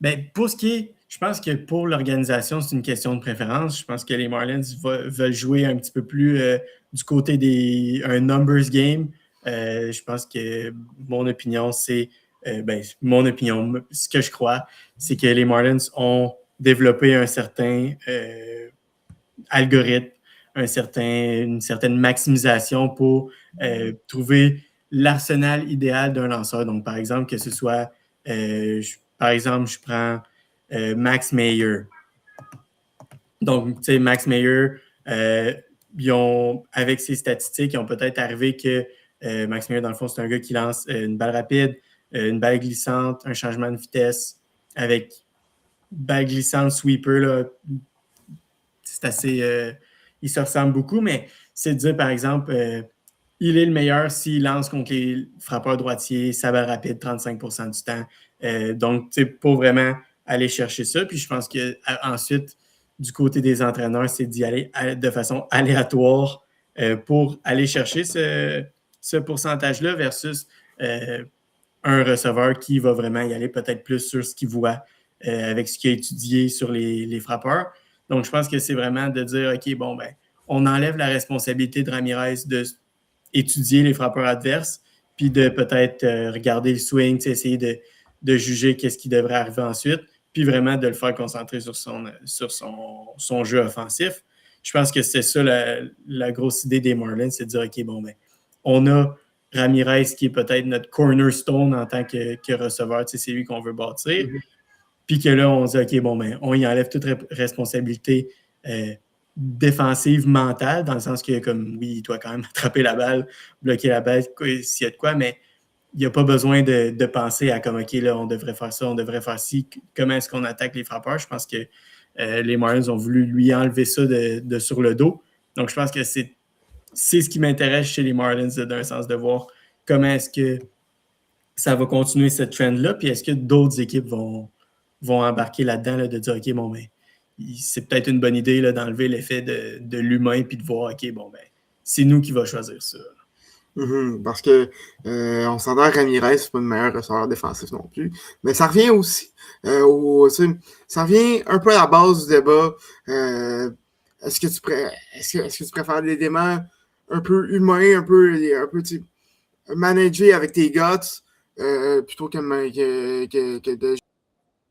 Ben, pour ce qui est, je pense que pour l'organisation, c'est une question de préférence. Je pense que les Marlins veulent jouer un petit peu plus du côté un numbers game. Je pense que mon opinion, c'est ce que je crois, c'est que les Marlins ont développé un certain algorithme, une certaine maximisation pour trouver l'arsenal idéal d'un lanceur. Donc, par exemple, que ce soit, je prends Max Meyer. Donc, tu sais, Max Meyer, avec ses statistiques, ils ont peut-être arrivé que Max Meyer, dans le fond, c'est un gars qui lance une balle rapide, une balle glissante, un changement de vitesse avec balle glissante, sweeper, là, c'est assez... ils se ressemblent beaucoup, mais c'est de dire, par exemple, il est le meilleur s'il lance contre les frappeurs droitiers, sa balle rapide 35% du temps. Donc, tu sais, pour vraiment aller chercher ça. Puis je pense qu'ensuite, du côté des entraîneurs, c'est d'y aller de façon aléatoire pour aller chercher ce pourcentage-là versus un receveur qui va vraiment y aller peut-être plus sur ce qu'il voit avec ce qu'il a étudié sur les frappeurs. Donc, je pense que c'est vraiment de dire, OK, bon, ben, on enlève la responsabilité de Ramirez d'étudier les frappeurs adverses, puis de peut-être regarder le swing, essayer de juger qu'est-ce qui devrait arriver ensuite, puis vraiment de le faire concentrer sur son jeu offensif. Je pense que c'est ça la grosse idée des Marlins, c'est de dire, OK, bon, ben, on a Ramirez qui est peut-être notre cornerstone en tant que receveur, c'est lui qu'on veut bâtir. Puis que là, on se dit, OK, bon, ben, on y enlève toute responsabilité défensive, mentale, dans le sens que, comme, oui, il doit quand même attraper la balle, bloquer la balle, s'il y a de quoi, mais il n'y a pas besoin de penser à comme, OK, là, on devrait faire ça, on devrait faire ci, comment est-ce qu'on attaque les frappeurs. Je pense que les Marlins ont voulu lui enlever ça de sur le dos. Donc, je pense que c'est ce qui m'intéresse chez les Marlins, d'un sens de voir comment est-ce que ça va continuer cette trend-là, puis est-ce que d'autres équipes vont embarquer là-dedans, là, de dire, OK, bon, ben, c'est peut-être une bonne idée là, d'enlever l'effet de l'humain, puis de voir, OK, bon, ben, c'est nous qui va choisir ça. Parce que on s'entend, Ramirez, c'est pas le meilleur receveur défensif non plus. Mais ça revient aussi ça revient un peu à la base du débat. Est-ce que tu préfères des éléments un peu humains, un peu manager avec tes guts plutôt que de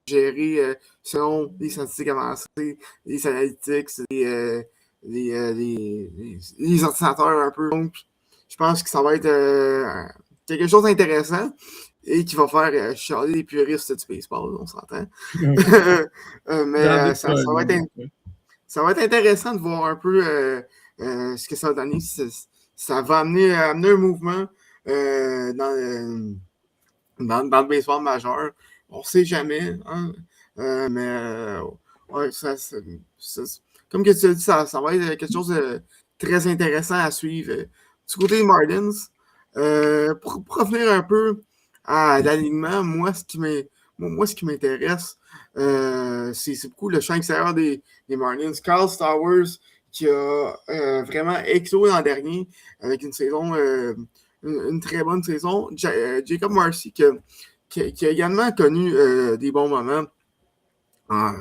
gérer selon les statistiques avancées, les analytics, les ordinateurs un peu. Donc, je pense que ça va être quelque chose d'intéressant et qui va faire chialer les puristes du baseball, on s'entend. Mais ça va être intéressant de voir un peu ce que ça va donner. Ça va amener un mouvement dans le baseball majeur. On ne sait jamais. Hein? Mais ouais, comme que tu as dit, ça va être quelque chose de très intéressant à suivre. Du côté des Marlins, pour revenir un peu à l'alignement, moi, ce qui m'intéresse, c'est beaucoup le champ extérieur des Marlins. Carl Stowers, qui a vraiment éclos l'an dernier avec une saison, une très bonne saison. Jacob Marcy, qui a également connu des bons moments en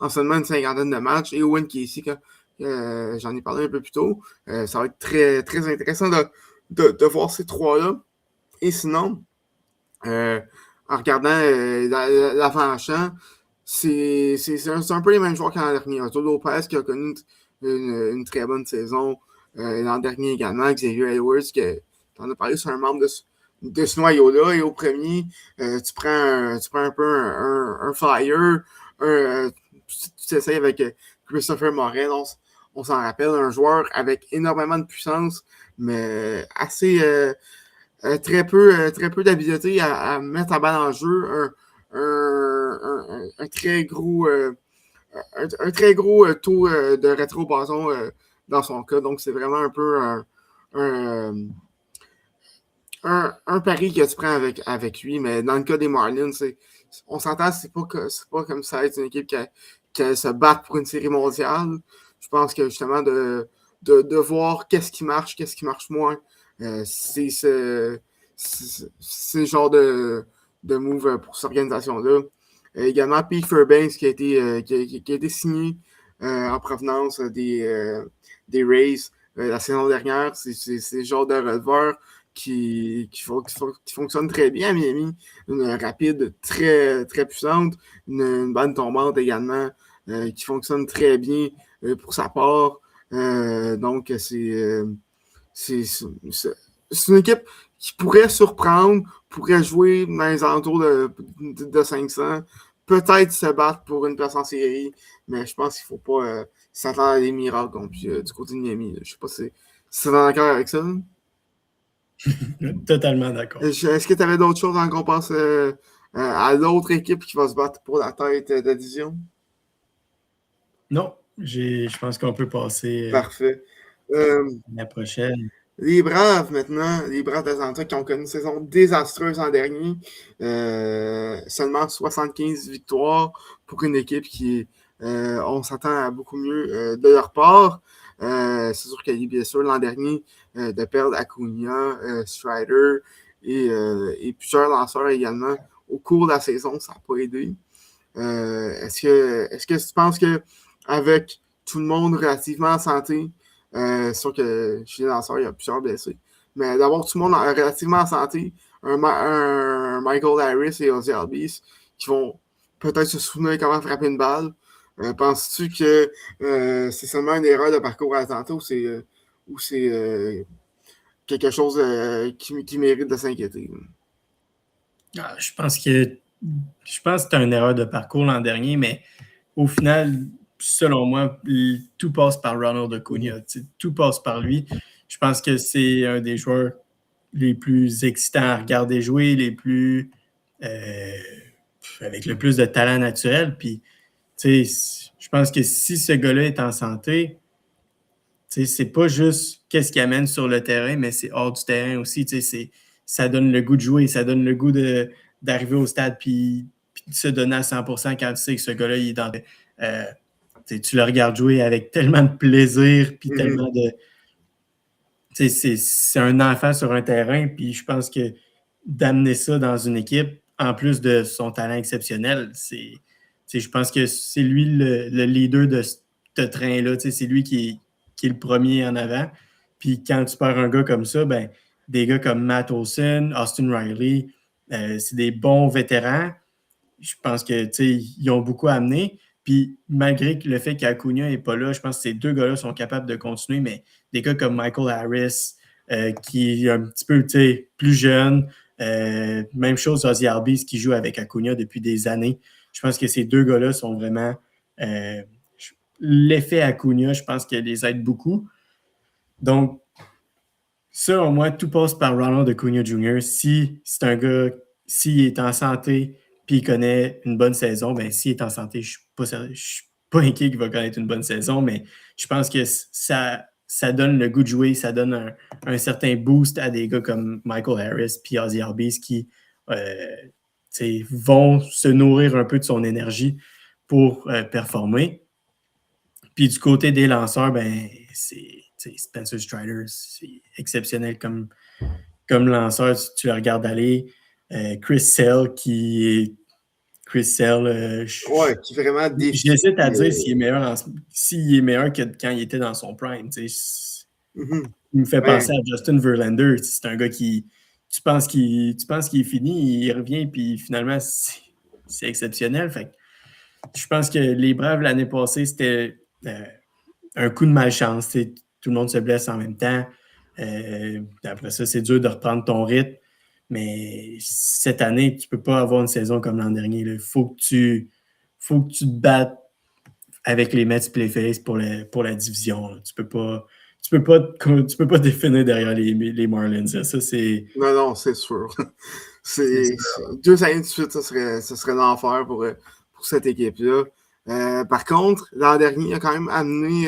seulement une cinquantaine de matchs. Et Owen Casey, j'en ai parlé un peu plus tôt. Ça va être très, très intéressant de voir ces trois-là. Et sinon, en regardant l'avant-champ, c'est un peu les mêmes joueurs qu'en dernier. Arturo Lopez qui a connu une très bonne saison l'an dernier également. Xavier Edwards, qui t'en as parlé, c'est un membre de ce noyau-là. Et au premier, tu prends un peu un flyer, tu essayes avec Christopher Morin. On s'en rappelle, un joueur avec énormément de puissance, mais assez très peu d'habileté à mettre la balle en jeu. Un très gros taux de rétro-bâton dans son cas. Donc, c'est vraiment un peu un pari que tu prends avec lui. Mais dans le cas des Marlins, on s'entend, c'est pas comme ça être une équipe qui se bat pour une série mondiale. Je pense que justement de voir qu'est-ce qui marche moins. C'est ce genre de move pour cette organisation-là. Également, Pete Fairbanks qui a été signé en provenance des Rays la saison dernière. C'est le genre de releveur qui fonctionne très bien à Miami. Une rapide très, très puissante. Une bonne tombante également qui fonctionne très bien pour sa part. Donc, c'est une équipe qui pourrait surprendre, pourrait jouer dans les alentours de 500, peut-être se battre pour une place en série, mais je pense qu'il ne faut pas s'attendre à des miracles du côté de Miami. Je ne sais pas si tu es d'accord avec ça. Totalement d'accord. Est-ce que tu avais d'autres choses avant qu'on passe à l'autre équipe qui va se battre pour la tête de division? Non, je pense qu'on peut passer Parfait. la prochaine. Les Braves, maintenant, les Braves d'Atlanta qui ont connu une saison désastreuse l'an dernier. Seulement 75 victoires pour une équipe qui, on s'attend à beaucoup mieux de leur part. C'est sûr qu'il y a eu bien sûr l'an dernier de perdre Acuna, Strider et plusieurs lanceurs également. Au cours de la saison, ça n'a pas aidé. Est-ce que tu penses qu'avec tout le monde relativement en santé, c'est sûr que chez les lanceurs, il y a plusieurs blessés. Mais d'avoir tout le monde relativement en santé, un Michael Harris et Ozzy Albies qui vont peut-être se souvenir comment frapper une balle. Penses-tu que c'est seulement une erreur de parcours à Atlanta ou c'est quelque chose qui mérite de s'inquiéter? Je pense que je pense que c'était une erreur de parcours l'an dernier, mais au final, selon moi, tout passe par Ronald Acuna. Tout passe par lui. Je pense que c'est un des joueurs les plus excitants à regarder jouer, les plus avec le plus de talent naturel. Puis, je pense que si ce gars-là est en santé, c'est pas juste qu'est-ce qu'il amène sur le terrain, mais c'est hors du terrain aussi. Ça donne le goût de jouer, ça donne le goût d'arriver au stade puis de se donner à 100% quand tu sais que ce gars-là, il est dans. Tu le regardes jouer avec tellement de plaisir, puis tellement de. C'est un enfant sur un terrain, puis je pense que d'amener ça dans une équipe, en plus de son talent exceptionnel, je pense que c'est lui le leader de ce train-là. C'est lui qui est le premier en avant. Puis quand tu perds un gars comme ça, ben, des gars comme Matt Olson, Austin Riley, c'est des bons vétérans. Je pense qu'ils ont beaucoup amené. Puis malgré le fait qu'Acuna n'est pas là, je pense que ces deux gars-là sont capables de continuer, mais des gars comme Michael Harris, qui est un petit peu plus jeune, même chose Ozzy Albies qui joue avec Acuna depuis des années. Je pense que ces deux gars-là sont vraiment... l'effet Acuna, je pense qu'il les aide beaucoup. Donc, selon moi, tout passe par Ronald Acuna Jr. Si c'est un gars, s'il est en santé puis il connaît une bonne saison, ben s'il est en santé, je ne suis pas inquiet qu'il va connaître une bonne saison, mais je pense que ça donne le goût de jouer, ça donne un certain boost à des gars comme Michael Harris puis Ozzy Albies qui vont se nourrir un peu de son énergie pour performer. Puis du côté des lanceurs, ben c'est Spencer Strider, c'est exceptionnel comme lanceur. Tu le regardes aller. Chris Sale, qui vraiment défie. J'hésite à dire s'il est meilleur que quand il était dans son prime. Il me fait penser à Justin Verlander. C'est un gars qui, tu penses qu'il est fini, il revient, puis finalement, c'est exceptionnel. Fait je pense que les Braves, l'année passée, c'était un coup de malchance. Tout le monde se blesse en même temps. Après ça, c'est dur de reprendre ton rythme. Mais cette année, tu ne peux pas avoir une saison comme l'an dernier. Il faut que tu te battes avec les Mets Playface pour la division. Là. Tu peux pas définir derrière les Marlins. Ça, c'est... Non, c'est sûr. C'est 2 années de suite, ça serait l'enfer pour cette équipe-là. Par contre, l'an dernier, il a quand même amené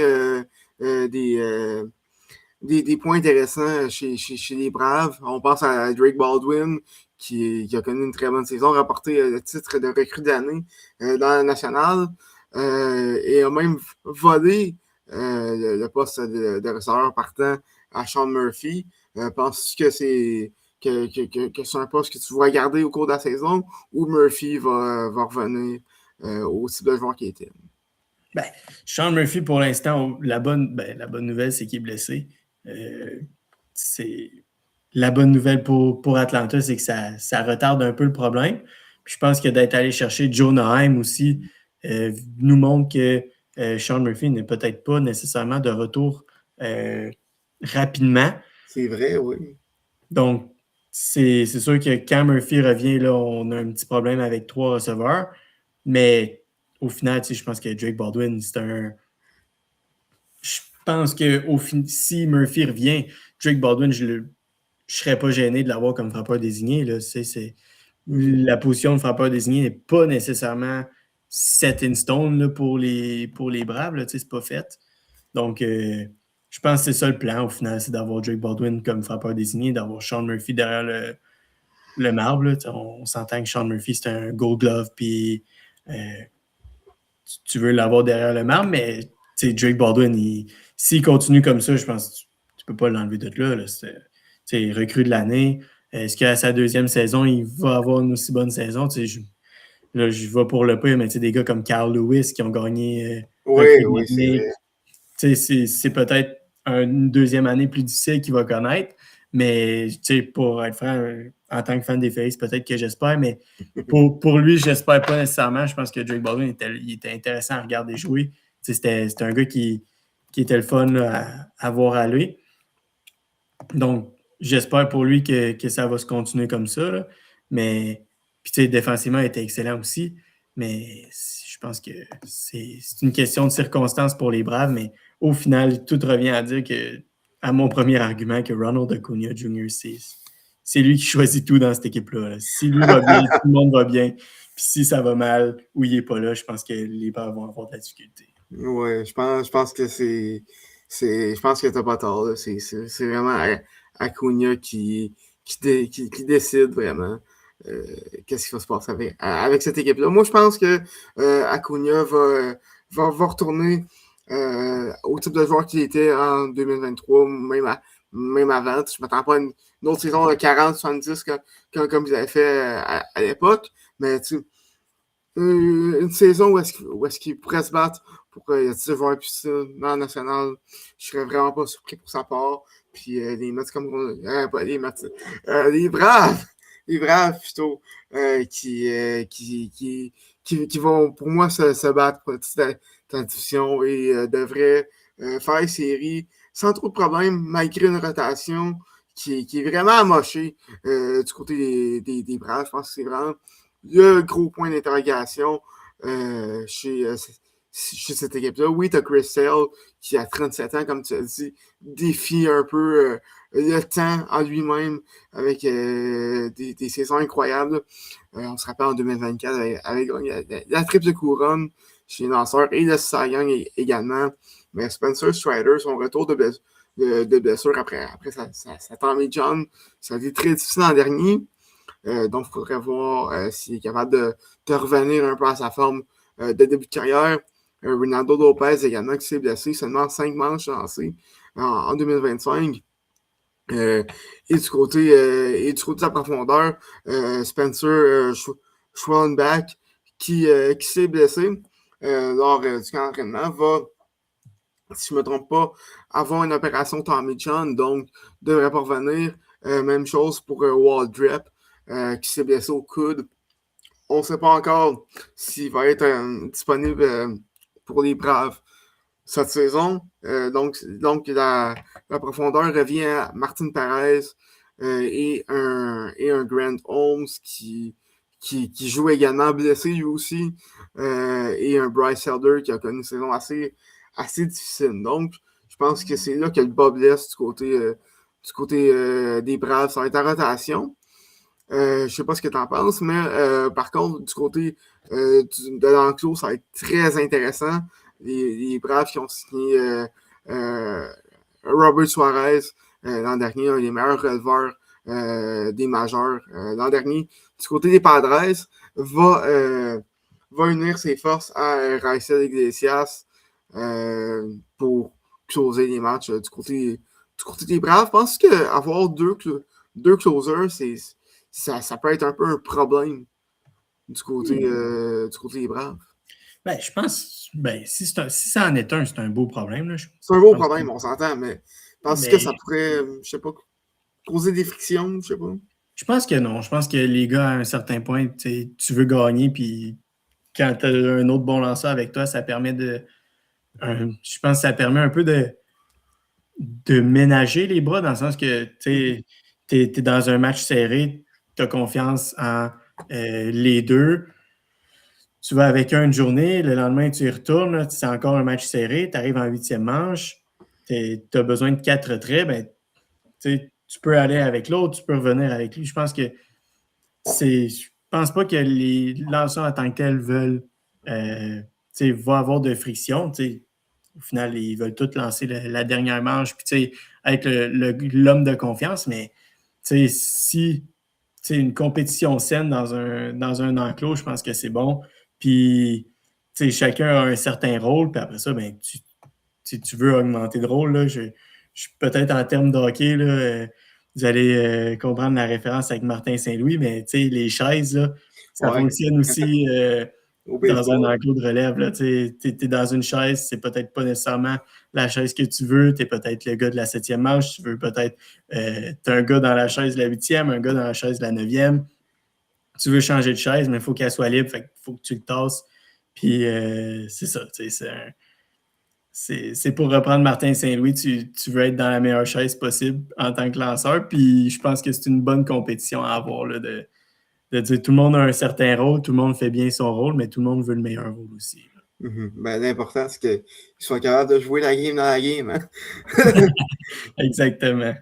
des points intéressants chez les Braves. On pense à Drake Baldwin, qui a connu une très bonne saison, remporté le titre de recrue de l'année dans la nationale, et a même volé le poste de receveur partant à Sean Murphy. Penses-tu que c'est un poste que tu vas garder au cours de la saison ou Murphy va revenir au type de joueur qu'il était? Ben, Sean Murphy, pour l'instant, la bonne nouvelle, c'est qu'il est blessé. La bonne nouvelle pour Atlanta, c'est que ça retarde un peu le problème. Puis je pense que d'être allé chercher Joe Naheim aussi nous montre que Sean Murphy n'est peut-être pas nécessairement de retour rapidement. C'est vrai, oui. Donc, c'est sûr que quand Murphy revient, là, on a un petit problème avec 3 receveurs. Mais au final, je pense que Drake Baldwin, c'est un... Je pense que si Murphy revient, Drake Baldwin, je ne serais pas gêné de l'avoir comme frappeur désigné. Là. La position de frappeur désigné n'est pas nécessairement set in stone là, pour les Braves. C'est pas fait. Donc, je pense que c'est ça le plan au final, c'est d'avoir Drake Baldwin comme frappeur désigné, d'avoir Sean Murphy derrière le marbre. Là. On s'entend que Sean Murphy, c'est un Gold Glove, puis tu veux l'avoir derrière le marbre, mais Drake Baldwin, s'il continue comme ça, je pense que tu ne peux pas l'enlever de là. C'est recrue de l'année. Est-ce qu'à sa 2e saison, il va avoir une aussi bonne saison? Je vais pour le pire, mais des gars comme Carl Lewis qui ont gagné oui, c'est vrai. C'est peut-être une 2e année plus difficile qu'il va connaître, mais pour être franc, en tant que fan des Phillies, peut-être que j'espère, mais pour lui, j'espère pas nécessairement. Je pense que Drake Baldwin était intéressant à regarder jouer. C'était un gars qui était le fun là, à voir aller. Donc, j'espère pour lui que ça va se continuer comme ça. Là. Mais Puis, défensivement, il était excellent aussi. Mais je pense que c'est une question de circonstances pour les Braves. Mais au final, tout revient à dire à mon premier argument, que Ronald Acuna Jr., c'est lui qui choisit tout dans cette équipe-là. Là. Si lui va bien, tout le monde va bien. Puis si ça va mal ou il n'est pas là, je pense que les Braves vont avoir de la difficulté. Ouais, je pense que je pense que t'as pas tort. Là. C'est vraiment Acuna qui décide vraiment qu'est-ce qui va se passer avec cette équipe-là. Moi, je pense que Acuna va retourner au type de joueur qu'il était en 2023, même avant. Je m'attends pas à une autre saison de 40-70 comme ils avaient fait à l'époque. Mais une saison où est-ce qu'il pourrait se battre pour qu'il y ait joueurs plus dans le national, je serais vraiment pas surpris pour sa part. Puis les Mets, pas les Mets, les Braves plutôt, qui vont pour moi se battre pour la division et devraient faire les séries sans trop de problèmes, malgré une rotation qui est vraiment amochée du côté des Braves. Je pense que c'est vraiment le gros point d'interrogation chez cette équipe-là. Oui, tu as Chris Sale qui, à 37 ans, comme tu as dit, défie un peu le temps en lui-même avec des saisons incroyables. On se rappelle en 2024 avec la triple couronne chez les lanceurs et le Cy Young également. Mais Spencer Strider, son retour de blessure après sa Tommy John, ça a été très difficile l'an dernier. Donc, il faudrait voir s'il est capable de revenir un peu à sa forme de début de carrière. Ronaldo Lopez également qui s'est blessé, seulement 5 manches lancées en 2025. Et du côté de la profondeur, Spencer Schwellenbach qui s'est blessé lors du camp d'entraînement va, si je ne me trompe pas, avoir une opération Tommy John, donc ne devrait pas revenir. Même chose pour Waldrep. Qui s'est blessé au coude. On ne sait pas encore s'il va être disponible pour les Braves cette saison. Donc la profondeur revient à Martin Perez et un Grant Holmes qui joue également blessé lui aussi et un Bryce Elder qui a connu une saison assez difficile. Donc, je pense que c'est là que le bas blesse du côté des Braves. Ça va être en rotation. Je ne sais pas ce que tu en penses, mais par contre, du côté de l'enclos, ça va être très intéressant. Les Braves qui ont signé Robert Suarez l'an dernier, un des meilleurs releveurs des majeurs l'an dernier. Du côté des Padres, va unir ses forces à Raisel Iglesias pour closer les matchs du côté des Braves. Je pense qu'avoir deux closers, ça peut être un peu un problème du côté des Braves. Ben, je pense, si ça en est un, c'est un beau problème. Là. C'est un beau problème, on s'entend, mais pense que ça pourrait, je sais pas, causer des frictions, je sais pas. Je pense que non. Je pense que les gars, à un certain point, tu veux gagner, puis quand tu as un autre bon lanceur avec toi, ça permet je pense que ça permet un peu de ménager les bras, dans le sens que tu es dans un match serré, tu as confiance en les deux. Tu vas avec une journée, le lendemain, tu y retournes, c'est encore un match serré, tu arrives en 8e manche, tu as besoin de 4 retraits, ben, tu peux aller avec l'autre, tu peux revenir avec lui. Je pense pas que les lanceurs en tant que tels veulent va avoir de friction. Au final, ils veulent tous lancer la dernière manche, puis être l'homme de confiance, mais si une compétition saine dans un enclos, je pense que c'est bon. Puis chacun a un certain rôle, puis après ça, ben, tu veux augmenter de rôle. Là, je peut-être en termes de hockey, là, vous allez comprendre la référence avec Martin Saint-Louis, mais les chaises, là, ça fonctionne aussi dans un enclos de relève. Tu es dans une chaise, c'est peut-être pas nécessairement la chaise que tu veux, tu es peut-être le gars de la 7e manche, tu veux peut-être tu as un gars dans la chaise de la 8e, un gars dans la chaise de la 9e. Tu veux changer de chaise, mais il faut qu'elle soit libre, fait faut que tu le tasses. Puis c'est ça, c'est pour reprendre Martin Saint-Louis, tu veux être dans la meilleure chaise possible en tant que lanceur, puis je pense que c'est une bonne compétition à avoir là, de dire tout le monde a un certain rôle, tout le monde fait bien son rôle, mais tout le monde veut le meilleur rôle aussi. Ben, l'important, c'est qu'ils soient capables de jouer la game dans la game. Hein? Exactement.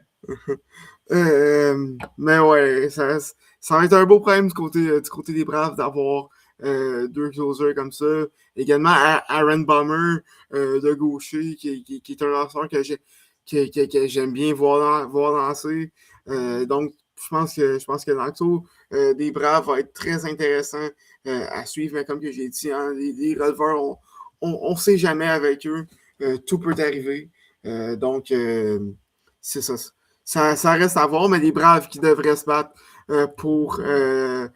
Mais ouais, ça va être un beau problème du côté des Braves d'avoir deux closers comme ça. Également, Aaron Bummer de gaucher, qui est un lanceur que j'aime bien voir lancer. Donc, je pense que l'entour des Braves va être très intéressant à suivre. Mais comme que j'ai dit, hein, les releveurs, on ne sait jamais avec eux. Tout peut arriver. Donc, c'est ça. Ça reste à voir, mais les Braves qui devraient se battre pour le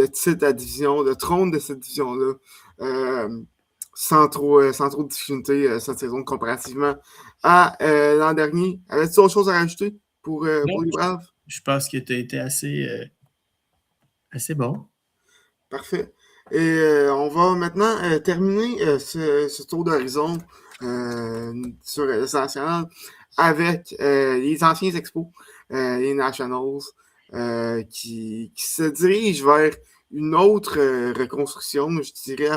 titre de la division, le trône de cette division-là, sans trop de difficulté cette saison comparativement à l'an dernier. Avais-tu autre chose à rajouter pour les Braves? Je pense que tu as été assez bon. Parfait. Et on va maintenant terminer ce tour d'horizon sur l'essentiel avec les anciens expos, les Nationals, qui se dirigent vers une autre reconstruction, je dirais,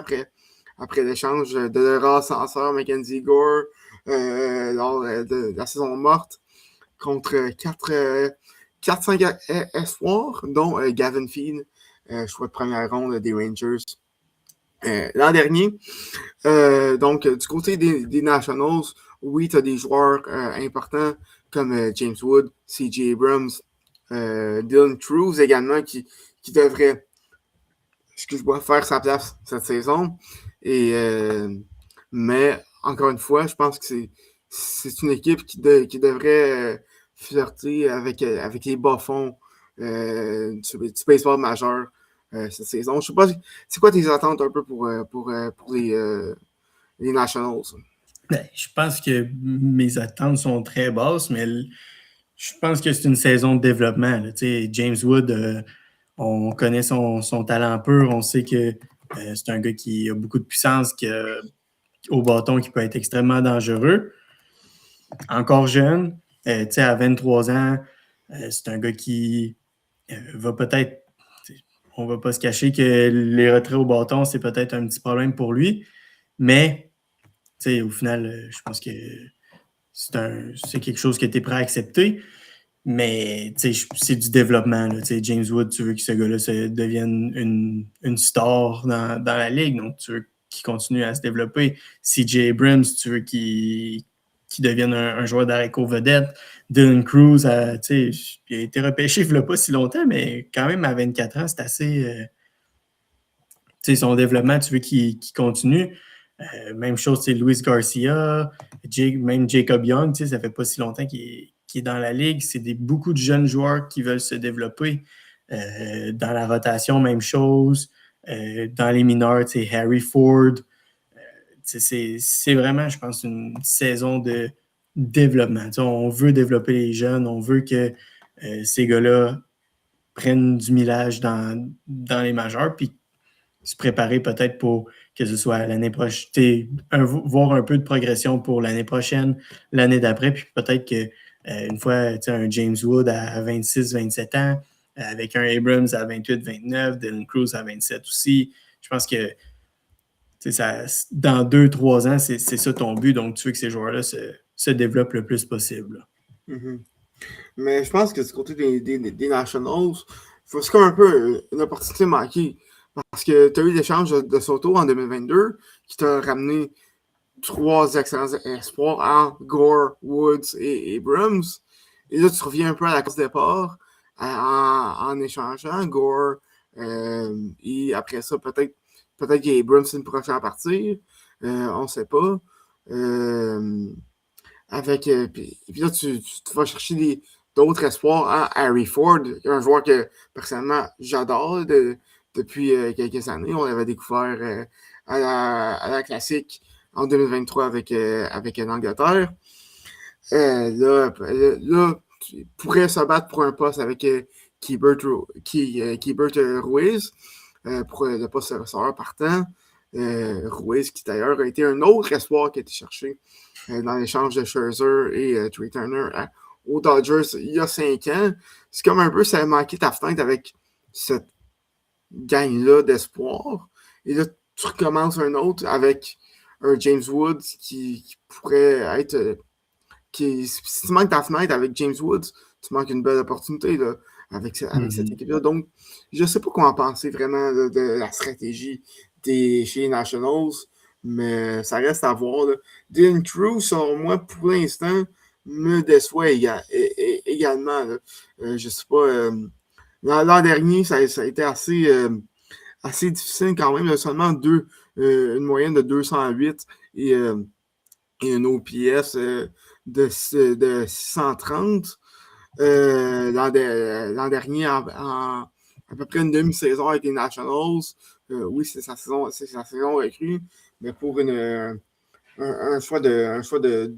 après l'échange de leur ascenseur Mackenzie Gore lors de la saison morte contre 4-5 espoirs, dont Gavin Field, choix de première ronde des Rangers l'an dernier. Donc, du côté des Nationals, oui, tu as des joueurs importants comme James Wood, C.J. Abrams, Dylan Cruz également qui devrait, excuse-moi, faire sa place cette saison. Mais encore une fois, je pense que c'est une équipe qui devrait flirter avec les bas-fonds du baseball majeur cette saison. Je sais pas, c'est quoi tes attentes un peu pour les Nationals? Ben, je pense que mes attentes sont très basses, mais je pense que c'est une saison de développement. Là. James Wood, on connaît son talent pur, on sait que c'est un gars qui a beaucoup de puissance, au bâton, qui peut être extrêmement dangereux. Encore jeune, à 23 ans, c'est un gars qui va peut-être, on ne va pas se cacher que les retraits au bâton, c'est peut-être un petit problème pour lui, mais au final, je pense que c'est quelque chose que tu es prêt à accepter. Mais c'est du développement. Là. James Wood, tu veux que ce gars-là devienne une star dans la ligue. Donc, tu veux qu'il continue à se développer. C.J. Abrams, tu veux qu'il devienne un joueur d'arrêt-court vedette. Dylan Cruz, il a été repêché il n'y a pas si longtemps, mais quand même, à 24 ans, c'est assez... son développement, tu veux qu'il continue. Même chose, Luis Garcia, même Jacob Young, ça fait pas si longtemps qu'il est dans la ligue. C'est beaucoup de jeunes joueurs qui veulent se développer. Dans la rotation, même chose. Dans les mineurs, Harry Ford. C'est vraiment, je pense, une saison de développement. On veut développer les jeunes, on veut que ces gars-là prennent du millage dans les majeurs, puis se préparer peut-être pour que ce soit l'année prochaine, voir un peu de progression pour l'année prochaine, l'année d'après, puis peut-être que une fois, un James Wood à 26-27 ans, avec un Abrams à 28-29, Dylan Cruz à 27 aussi, je pense que ça, dans 2-3 ans, c'est ça ton but, donc tu veux que ces joueurs-là se développent le plus possible. Mm-hmm. Mais je pense que du côté des Nationals, c'est comme un peu une opportunité manquée. Parce que tu as eu l'échange de Soto en 2022 qui t'a ramené 3 excellents espoirs en Gore, Woods et Abrams. Et là, tu reviens un peu à la course départ en échangeant Gore. Et après ça, peut-être qu'Abrams c'est une prochaine à partir. On ne sait pas. Puis là, tu vas chercher d'autres espoirs en Harry Ford, un joueur que personnellement j'adore depuis quelques années. On l'avait découvert à la classique en 2023 avec l'Angleterre. Là, tu pourrais se battre pour un poste avec Keibert Ruiz pour le poste de receveur partant. Ruiz, qui d'ailleurs a été un autre espoir qui a été cherché dans l'échange de Scherzer et Trey Turner aux Dodgers il y a 5 ans. C'est comme un peu, ça a manqué ta fenêtre avec cette gang-là d'espoir. Et là, tu recommences un autre avec un James Woods qui pourrait être. Si tu manques ta fenêtre avec James Woods, tu manques une belle opportunité là, avec cette équipe-là. Donc, je ne sais pas quoi en penser vraiment de la stratégie chez les Nationals, mais ça reste à voir. Là. Dylan Crews, selon moi, pour l'instant, me déçoit également. Je ne sais pas. L'an dernier, ça a été assez difficile quand même. Là, seulement une moyenne de 208 et un OPS de 630. L'an dernier, à peu près une demi-saison avec les Nationals. Oui, c'est sa saison recrue, mais pour un choix de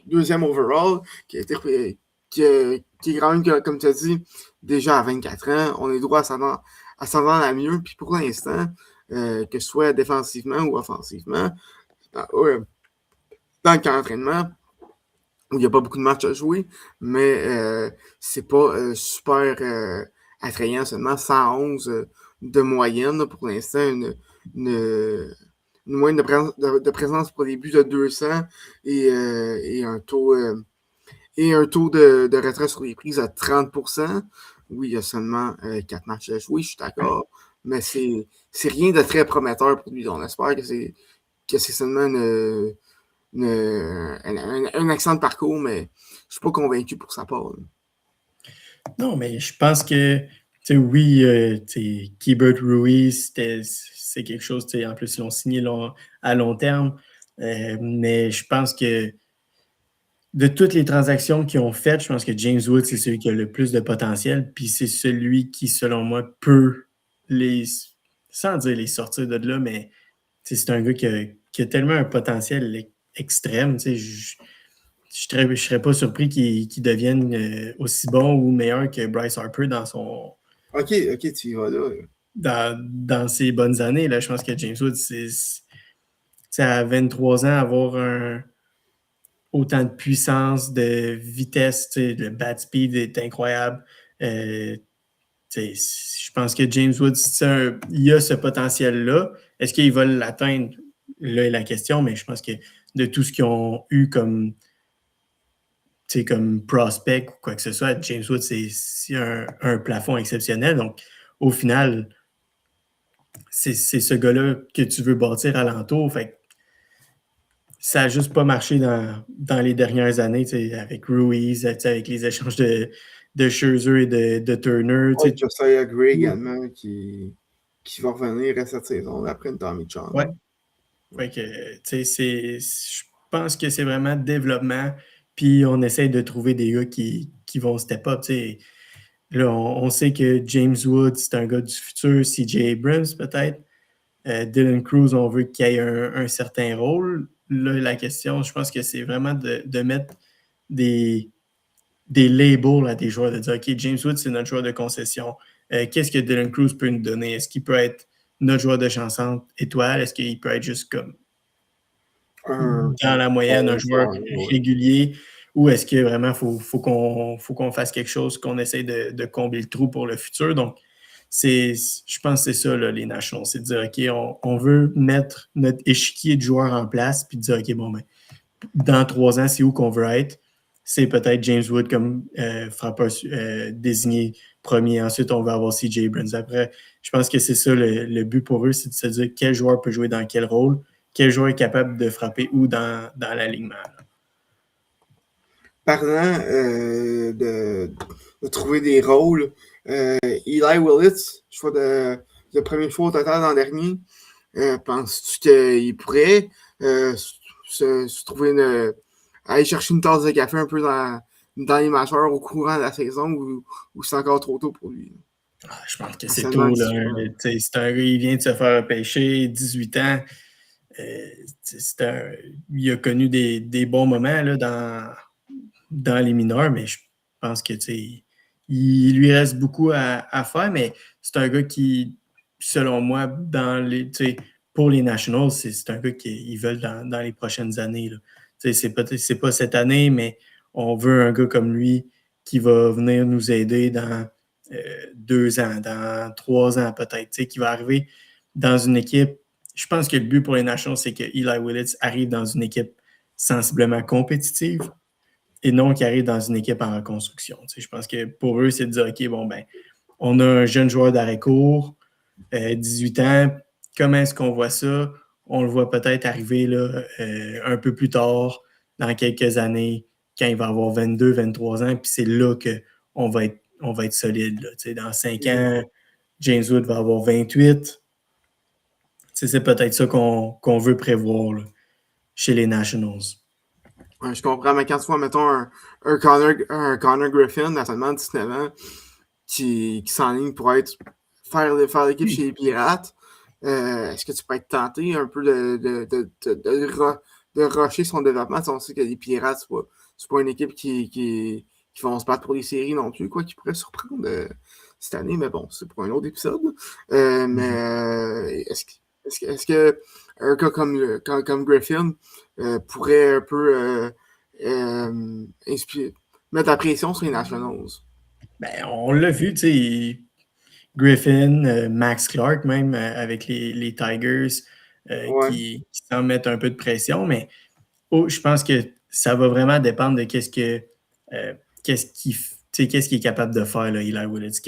deuxième overall qui a été qui est quand même, comme tu as dit, déjà à 24 ans. On est droit à s'en rendre à mieux. Puis pour l'instant, que ce soit défensivement ou offensivement, dans le camp d'entraînement, où il n'y a pas beaucoup de matchs à jouer, mais c'est pas super attrayant, seulement 111 de moyenne là, pour l'instant, une moyenne de présence pour les buts de 200 et un taux de retrait sur les prises à 30%. Oui, il y a seulement 4 matchs à jouer, je suis d'accord, mais c'est rien de très prometteur pour lui. On espère que c'est seulement un accent de parcours, mais je ne suis pas convaincu pour sa part. Non, mais je pense que, oui, Keibert Ruiz, c'est quelque chose, en plus, ils l'ont signé à long terme, mais je pense que de toutes les transactions qu'ils ont faites, je pense que James Woods, c'est celui qui a le plus de potentiel, puis c'est celui qui, selon moi, peut sans dire les sortir de là, mais c'est un gars qui a tellement un potentiel extrême, je ne serais pas surpris qu'il devienne aussi bon ou meilleur que Bryce Harper dans son. Ok, tu y vas là. Dans ses bonnes années. Là, je pense que James Woods, c'est à 23 ans, avoir autant de puissance, de vitesse, le bat speed est incroyable. Je pense que James Woods, il a ce potentiel-là. Est-ce qu'il va l'atteindre? Là est la question, mais je pense que de tout ce qu'ils ont eu comme prospect ou quoi que ce soit, James Woods, c'est un plafond exceptionnel. Donc, au final, c'est ce gars-là que tu veux bâtir alentour. Fait que ça n'a juste pas marché dans les dernières années, avec Ruiz, avec les échanges de Scherzer et de Turner. Ouais, Josiah Gray également qui va revenir à cette saison après une Tommy John. Ouais. Fait que, je pense que c'est vraiment développement, puis on essaie de trouver des gars qui vont step up. Là, on sait que James Woods, c'est un gars du futur, CJ Abrams peut-être. Dylan Crews, on veut qu'il ait un certain rôle. Là, la question, je pense que c'est vraiment de mettre des labels à des joueurs, de dire, OK, James Woods, c'est notre joueur de concession. Qu'est-ce que Dylan Crews peut nous donner? Est-ce qu'il peut être notre joueur de chansante étoile? Est-ce qu'il peut être juste comme dans la moyenne, un joueur régulier? Ou est-ce que vraiment faut qu'on fasse quelque chose, qu'on essaie de combler le trou pour le futur? Donc, je pense que c'est ça, là, les Nationals. C'est de dire, OK, on veut mettre notre échiquier de joueurs en place, puis de dire, OK, bon, ben, dans 3 ans, c'est où qu'on veut être? C'est peut-être James Wood comme frappeur désigné premier. Ensuite, on va avoir CJ Abrams. Après, je pense que c'est ça le but pour eux, c'est de se dire quel joueur peut jouer dans quel rôle, quel joueur est capable de frapper où dans l'alignement. Parlant de trouver des rôles, Eli Willits, choix de premier choix au total l'an dernier, penses-tu qu'il pourrait se trouver aller chercher une tasse de café un peu dans les majeurs au courant de la saison ou c'est encore trop tôt pour lui? Je pense que c'est tôt. C'est un gars, il vient de se faire pêcher, 18 ans. Il a connu des bons moments là, dans les mineurs, mais je pense que il lui reste beaucoup à faire, mais c'est un gars qui, selon moi, pour les Nationals, c'est un gars qu'ils veulent dans les prochaines années. C'est pas cette année, mais on veut un gars comme lui qui va venir nous aider dans 2 ans, dans 3 ans peut-être, qui va arriver dans une équipe. Je pense que le but pour les Nationals, c'est que Eli Willits arrive dans une équipe sensiblement compétitive et non qu'il arrive dans une équipe en reconstruction. Je pense que pour eux, c'est de dire, OK, bon, ben, on a un jeune joueur d'arrêt-court, 18 ans, comment est-ce qu'on voit ça? On le voit peut-être arriver là, un peu plus tard, dans quelques années, quand il va avoir 22, 23 ans, puis c'est là qu'on va être solide. Là. Dans 5 ans, James Wood va avoir 28. C'est peut-être ça qu'on veut prévoir là, chez les Nationals. Ouais, je comprends, mais quand tu vois, mettons, un Connor Griffin à seulement 19 ans qui s'enligne pour faire l'équipe chez les Pirates, est-ce que tu pourrais être tenté un peu de rusher son développement? On sait que les Pirates, c'est pas une équipe qui vont se battre pour les séries non plus, quoi, qui pourrait surprendre cette année, mais bon, c'est pour un autre épisode. Mais est-ce que un cas comme Griffin pourrait un peu mettre la pression sur les Nationals? Ben, on l'a vu, tu sais, Griffin, Max Clark même avec les Tigers qui s'en mettent un peu de pression, mais je pense que ça va vraiment dépendre de qu'est-ce qu'il est capable de faire, là, Eli Willits.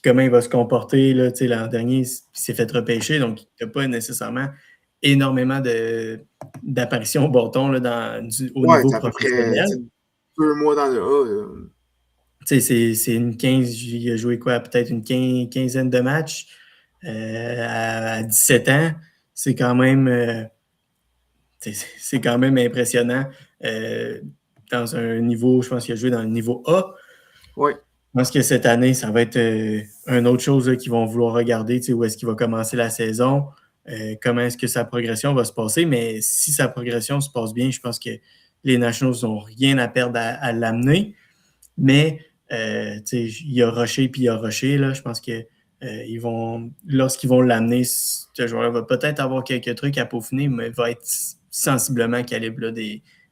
Comment il va se comporter. Là, l'an dernier, il s'est fait repêcher, donc il n'a pas nécessairement énormément d'apparitions au bâton là, au niveau professionnel. 2 mois dans le A. C'est une 15, il a joué quoi? Peut-être une quinzaine de matchs à 17 ans. C'est quand même impressionnant. Dans un niveau, je pense qu'il a joué dans le niveau A. Oui. Je pense que cette année, ça va être une autre chose là, qu'ils vont vouloir regarder, où est-ce qu'il va commencer la saison, comment est-ce que sa progression va se passer. Mais si sa progression se passe bien, je pense que les Nationals n'ont rien à perdre à l'amener. Mais il y a rushé puis il y a rushé. Là, je pense que lorsqu'ils vont l'amener, ce joueur va peut-être avoir quelques trucs à peaufiner, mais va être sensiblement calibre là,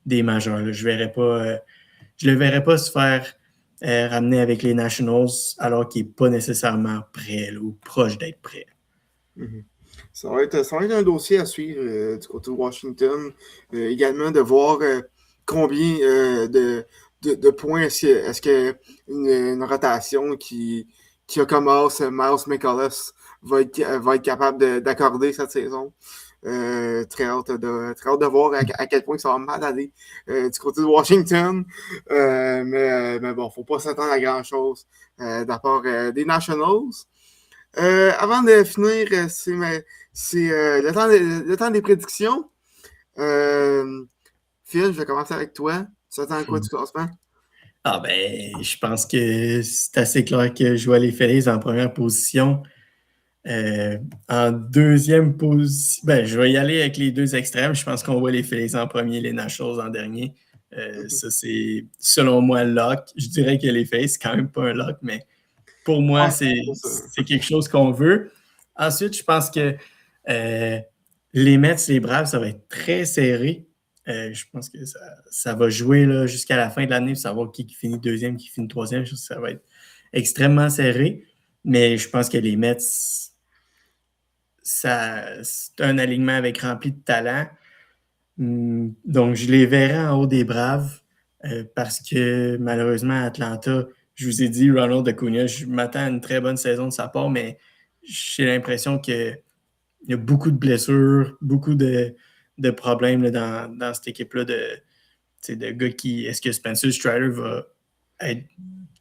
des majeurs. Là. Je le verrais pas se faire ramener avec les Nationals alors qu'il n'est pas nécessairement prêt là, ou proche d'être prêt. Mm-hmm. Ça va être un dossier à suivre du côté de Washington. Également de voir combien de points est-ce que une rotation qui a comme Miles McCullough va être capable d'accorder cette saison. Très hâte de voir à quel point ça va mal aller du côté de Washington. Mais bon, faut pas s'attendre à grand-chose de la part des Nationals. Avant de finir, c'est le temps des prédictions. Phil, je vais commencer avec toi. Tu attends quoi du classement? Ah ben, je pense que c'est assez clair que je vois les Phillies en première position. En deuxième position, ben, je vais y aller avec les deux extrêmes. Je pense qu'on voit les Phillies en premier, les Nationals en dernier. Ça, c'est selon moi le lock. Je dirais que les Phillies, c'est quand même pas un lock, mais pour moi, c'est quelque chose qu'on veut. Ensuite, je pense que les Mets, les Braves, ça va être très serré. Je pense que ça va jouer là, jusqu'à la fin de l'année pour savoir qui finit deuxième, qui finit troisième. Je pense que ça va être extrêmement serré. Mais je pense que les Mets, c'est un alignement avec rempli de talent. Donc, je les verrai en haut des Braves parce que malheureusement, à Atlanta, je vous ai dit, Ronald Acuna, je m'attends à une très bonne saison de sa part, mais j'ai l'impression qu'il y a beaucoup de blessures, beaucoup de problèmes là, dans cette équipe-là de gars qui. Est-ce que Spencer Strider va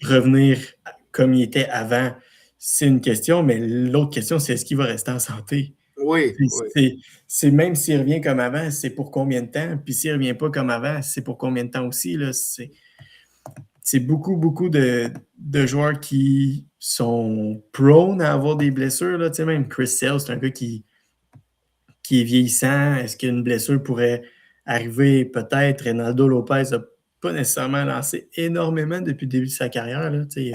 revenir comme il était avant? C'est une question, mais l'autre question, c'est est-ce qu'il va rester en santé? Oui. C'est même s'il revient comme avant, c'est pour combien de temps? Puis s'il ne revient pas comme avant, c'est pour combien de temps aussi? Là? C'est beaucoup, beaucoup de joueurs qui sont prone à avoir des blessures. Là. Même Chris Sale, c'est un gars qui est vieillissant. Est-ce qu'une blessure pourrait arriver? Peut-être. Reynaldo Lopez n'a pas nécessairement lancé énormément depuis le début de sa carrière. Là. Il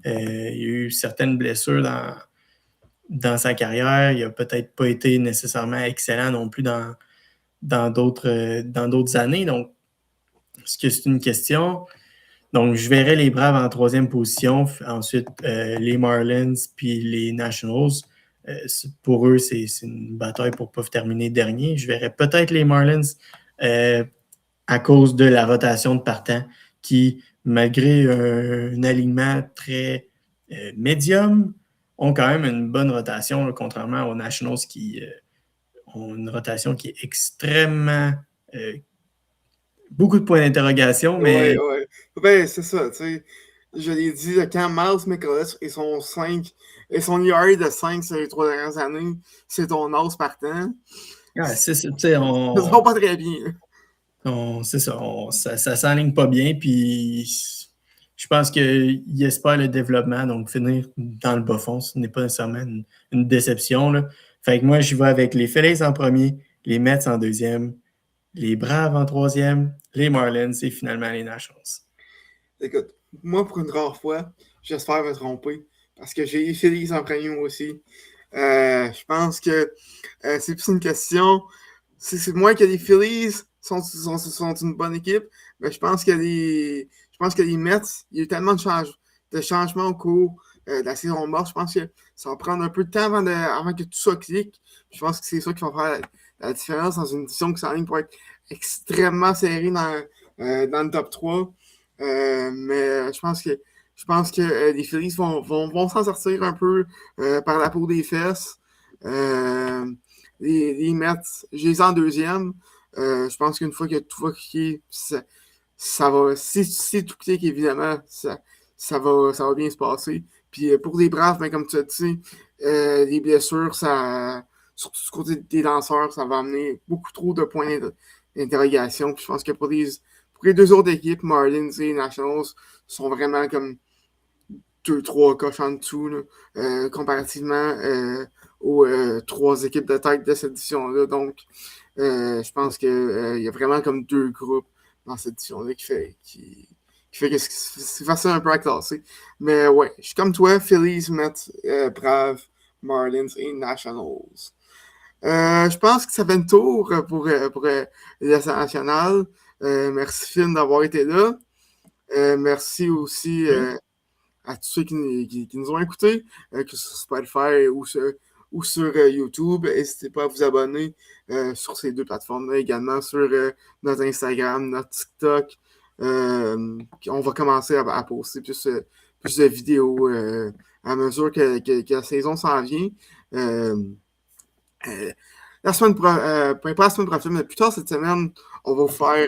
a eu certaines blessures dans sa carrière. Il n'a peut-être pas été nécessairement excellent non plus dans d'autres années. Donc, est-ce que c'est une question? Donc, je verrais les Braves en troisième position. Ensuite, les Marlins puis les Nationals. Pour eux, c'est une bataille pour ne pas terminer dernier. Je verrais peut-être les Marlins à cause de la rotation de partants qui, malgré un alignement très médium, ont quand même une bonne rotation, là, contrairement aux Nationals qui ont une rotation qui est extrêmement... beaucoup de points d'interrogation, mais... Ouais. Ben, c'est ça, tu sais. Je l'ai dit, quand Miles McCullough et son ERA de 5 sur les 3 dernières années, c'est ton os partant. c'est ça, tu sais, Ça va pas très bien. c'est ça, ça s'enligne pas bien, puis je pense qu'il espère le développement, donc finir dans le bas fond, ce n'est pas nécessairement une déception, là. Fait que moi, je vais avec les Phillies en premier, les Mets en deuxième, les Braves en troisième, les Marlins et finalement les Nationals. Écoute, moi, pour une rare fois, j'espère me tromper, parce que j'ai les Phillies en premier aussi. Je pense que c'est plus une question. C'est moins que les Phillies sont une bonne équipe, mais je pense que les Mets, il y a eu tellement de changements au cours de la saison morte. Je pense que ça va prendre un peu de temps avant que tout ça clique. Je pense que c'est ça qui va faire la différence dans une édition qui s'enligne pour être extrêmement serrée dans le top 3. Mais je pense que les Phillies vont s'en sortir un peu par la peau des fesses. Les Mets, je les ai en deuxième. Je pense qu'une fois que tout va cliquer, ça va. Si tout clique, évidemment, ça va bien se passer. Puis pour les Braves, ben, comme tu as dit, les blessures, surtout du côté des lanceurs, ça va amener beaucoup trop de points d'interrogation. Puis je pense que pour les deux autres équipes, Marlins et Nationals, sont vraiment comme 2-3 coches en dessous, là, comparativement aux 3 équipes de tête de cette édition-là. Donc, je pense qu'il y a vraiment comme 2 groupes dans cette édition-là qui fait que c'est facile un peu à classer. Mais ouais, je suis comme toi, Phillies, Mets, Braves, Marlins et Nationals. Je pense que ça fait le tour pour l'Assemblée nationale. Merci Finn d'avoir été là. Merci aussi à tous ceux qui nous ont écoutés, que ce soit sur Spotify ou sur YouTube. N'hésitez pas à vous abonner sur ces 2 plateformes-là, également sur notre Instagram, notre TikTok. On va commencer à poster plus de vidéos à mesure que la saison s'en vient. Pas la semaine prochaine, mais plus tard cette semaine, on va vous faire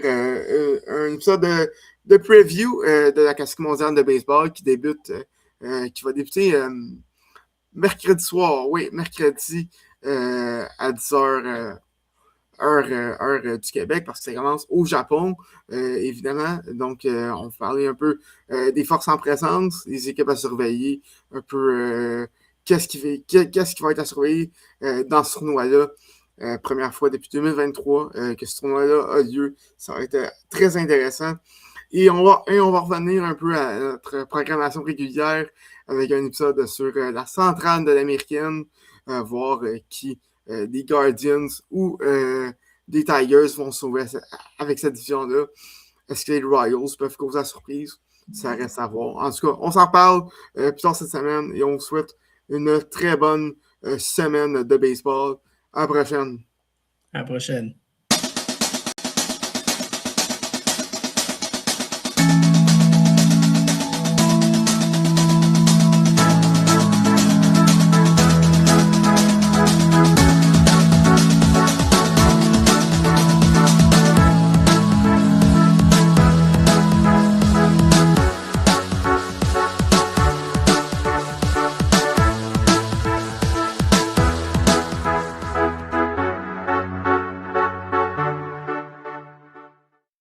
un épisode de preview de la Classique mondiale de baseball qui va débuter mercredi soir. Oui, mercredi à 10h heure du Québec, parce que ça commence au Japon, évidemment. Donc, on va parler un peu des forces en présence, des équipes à surveiller, un peu qu'est-ce qui va être à surveiller dans ce tournoi-là. Première fois depuis 2023 que ce tournoi-là a lieu. Ça va être très intéressant. Et on va revenir un peu à notre programmation régulière avec un épisode sur la centrale de l'américaine, voir qui des Guardians ou des Tigers vont se sauver avec cette division-là. Est-ce que les Royals peuvent causer la surprise? Ça reste à voir. En tout cas, on s'en parle plus tard cette semaine et on vous souhaite une très bonne semaine de baseball. À la prochaine. À la prochaine.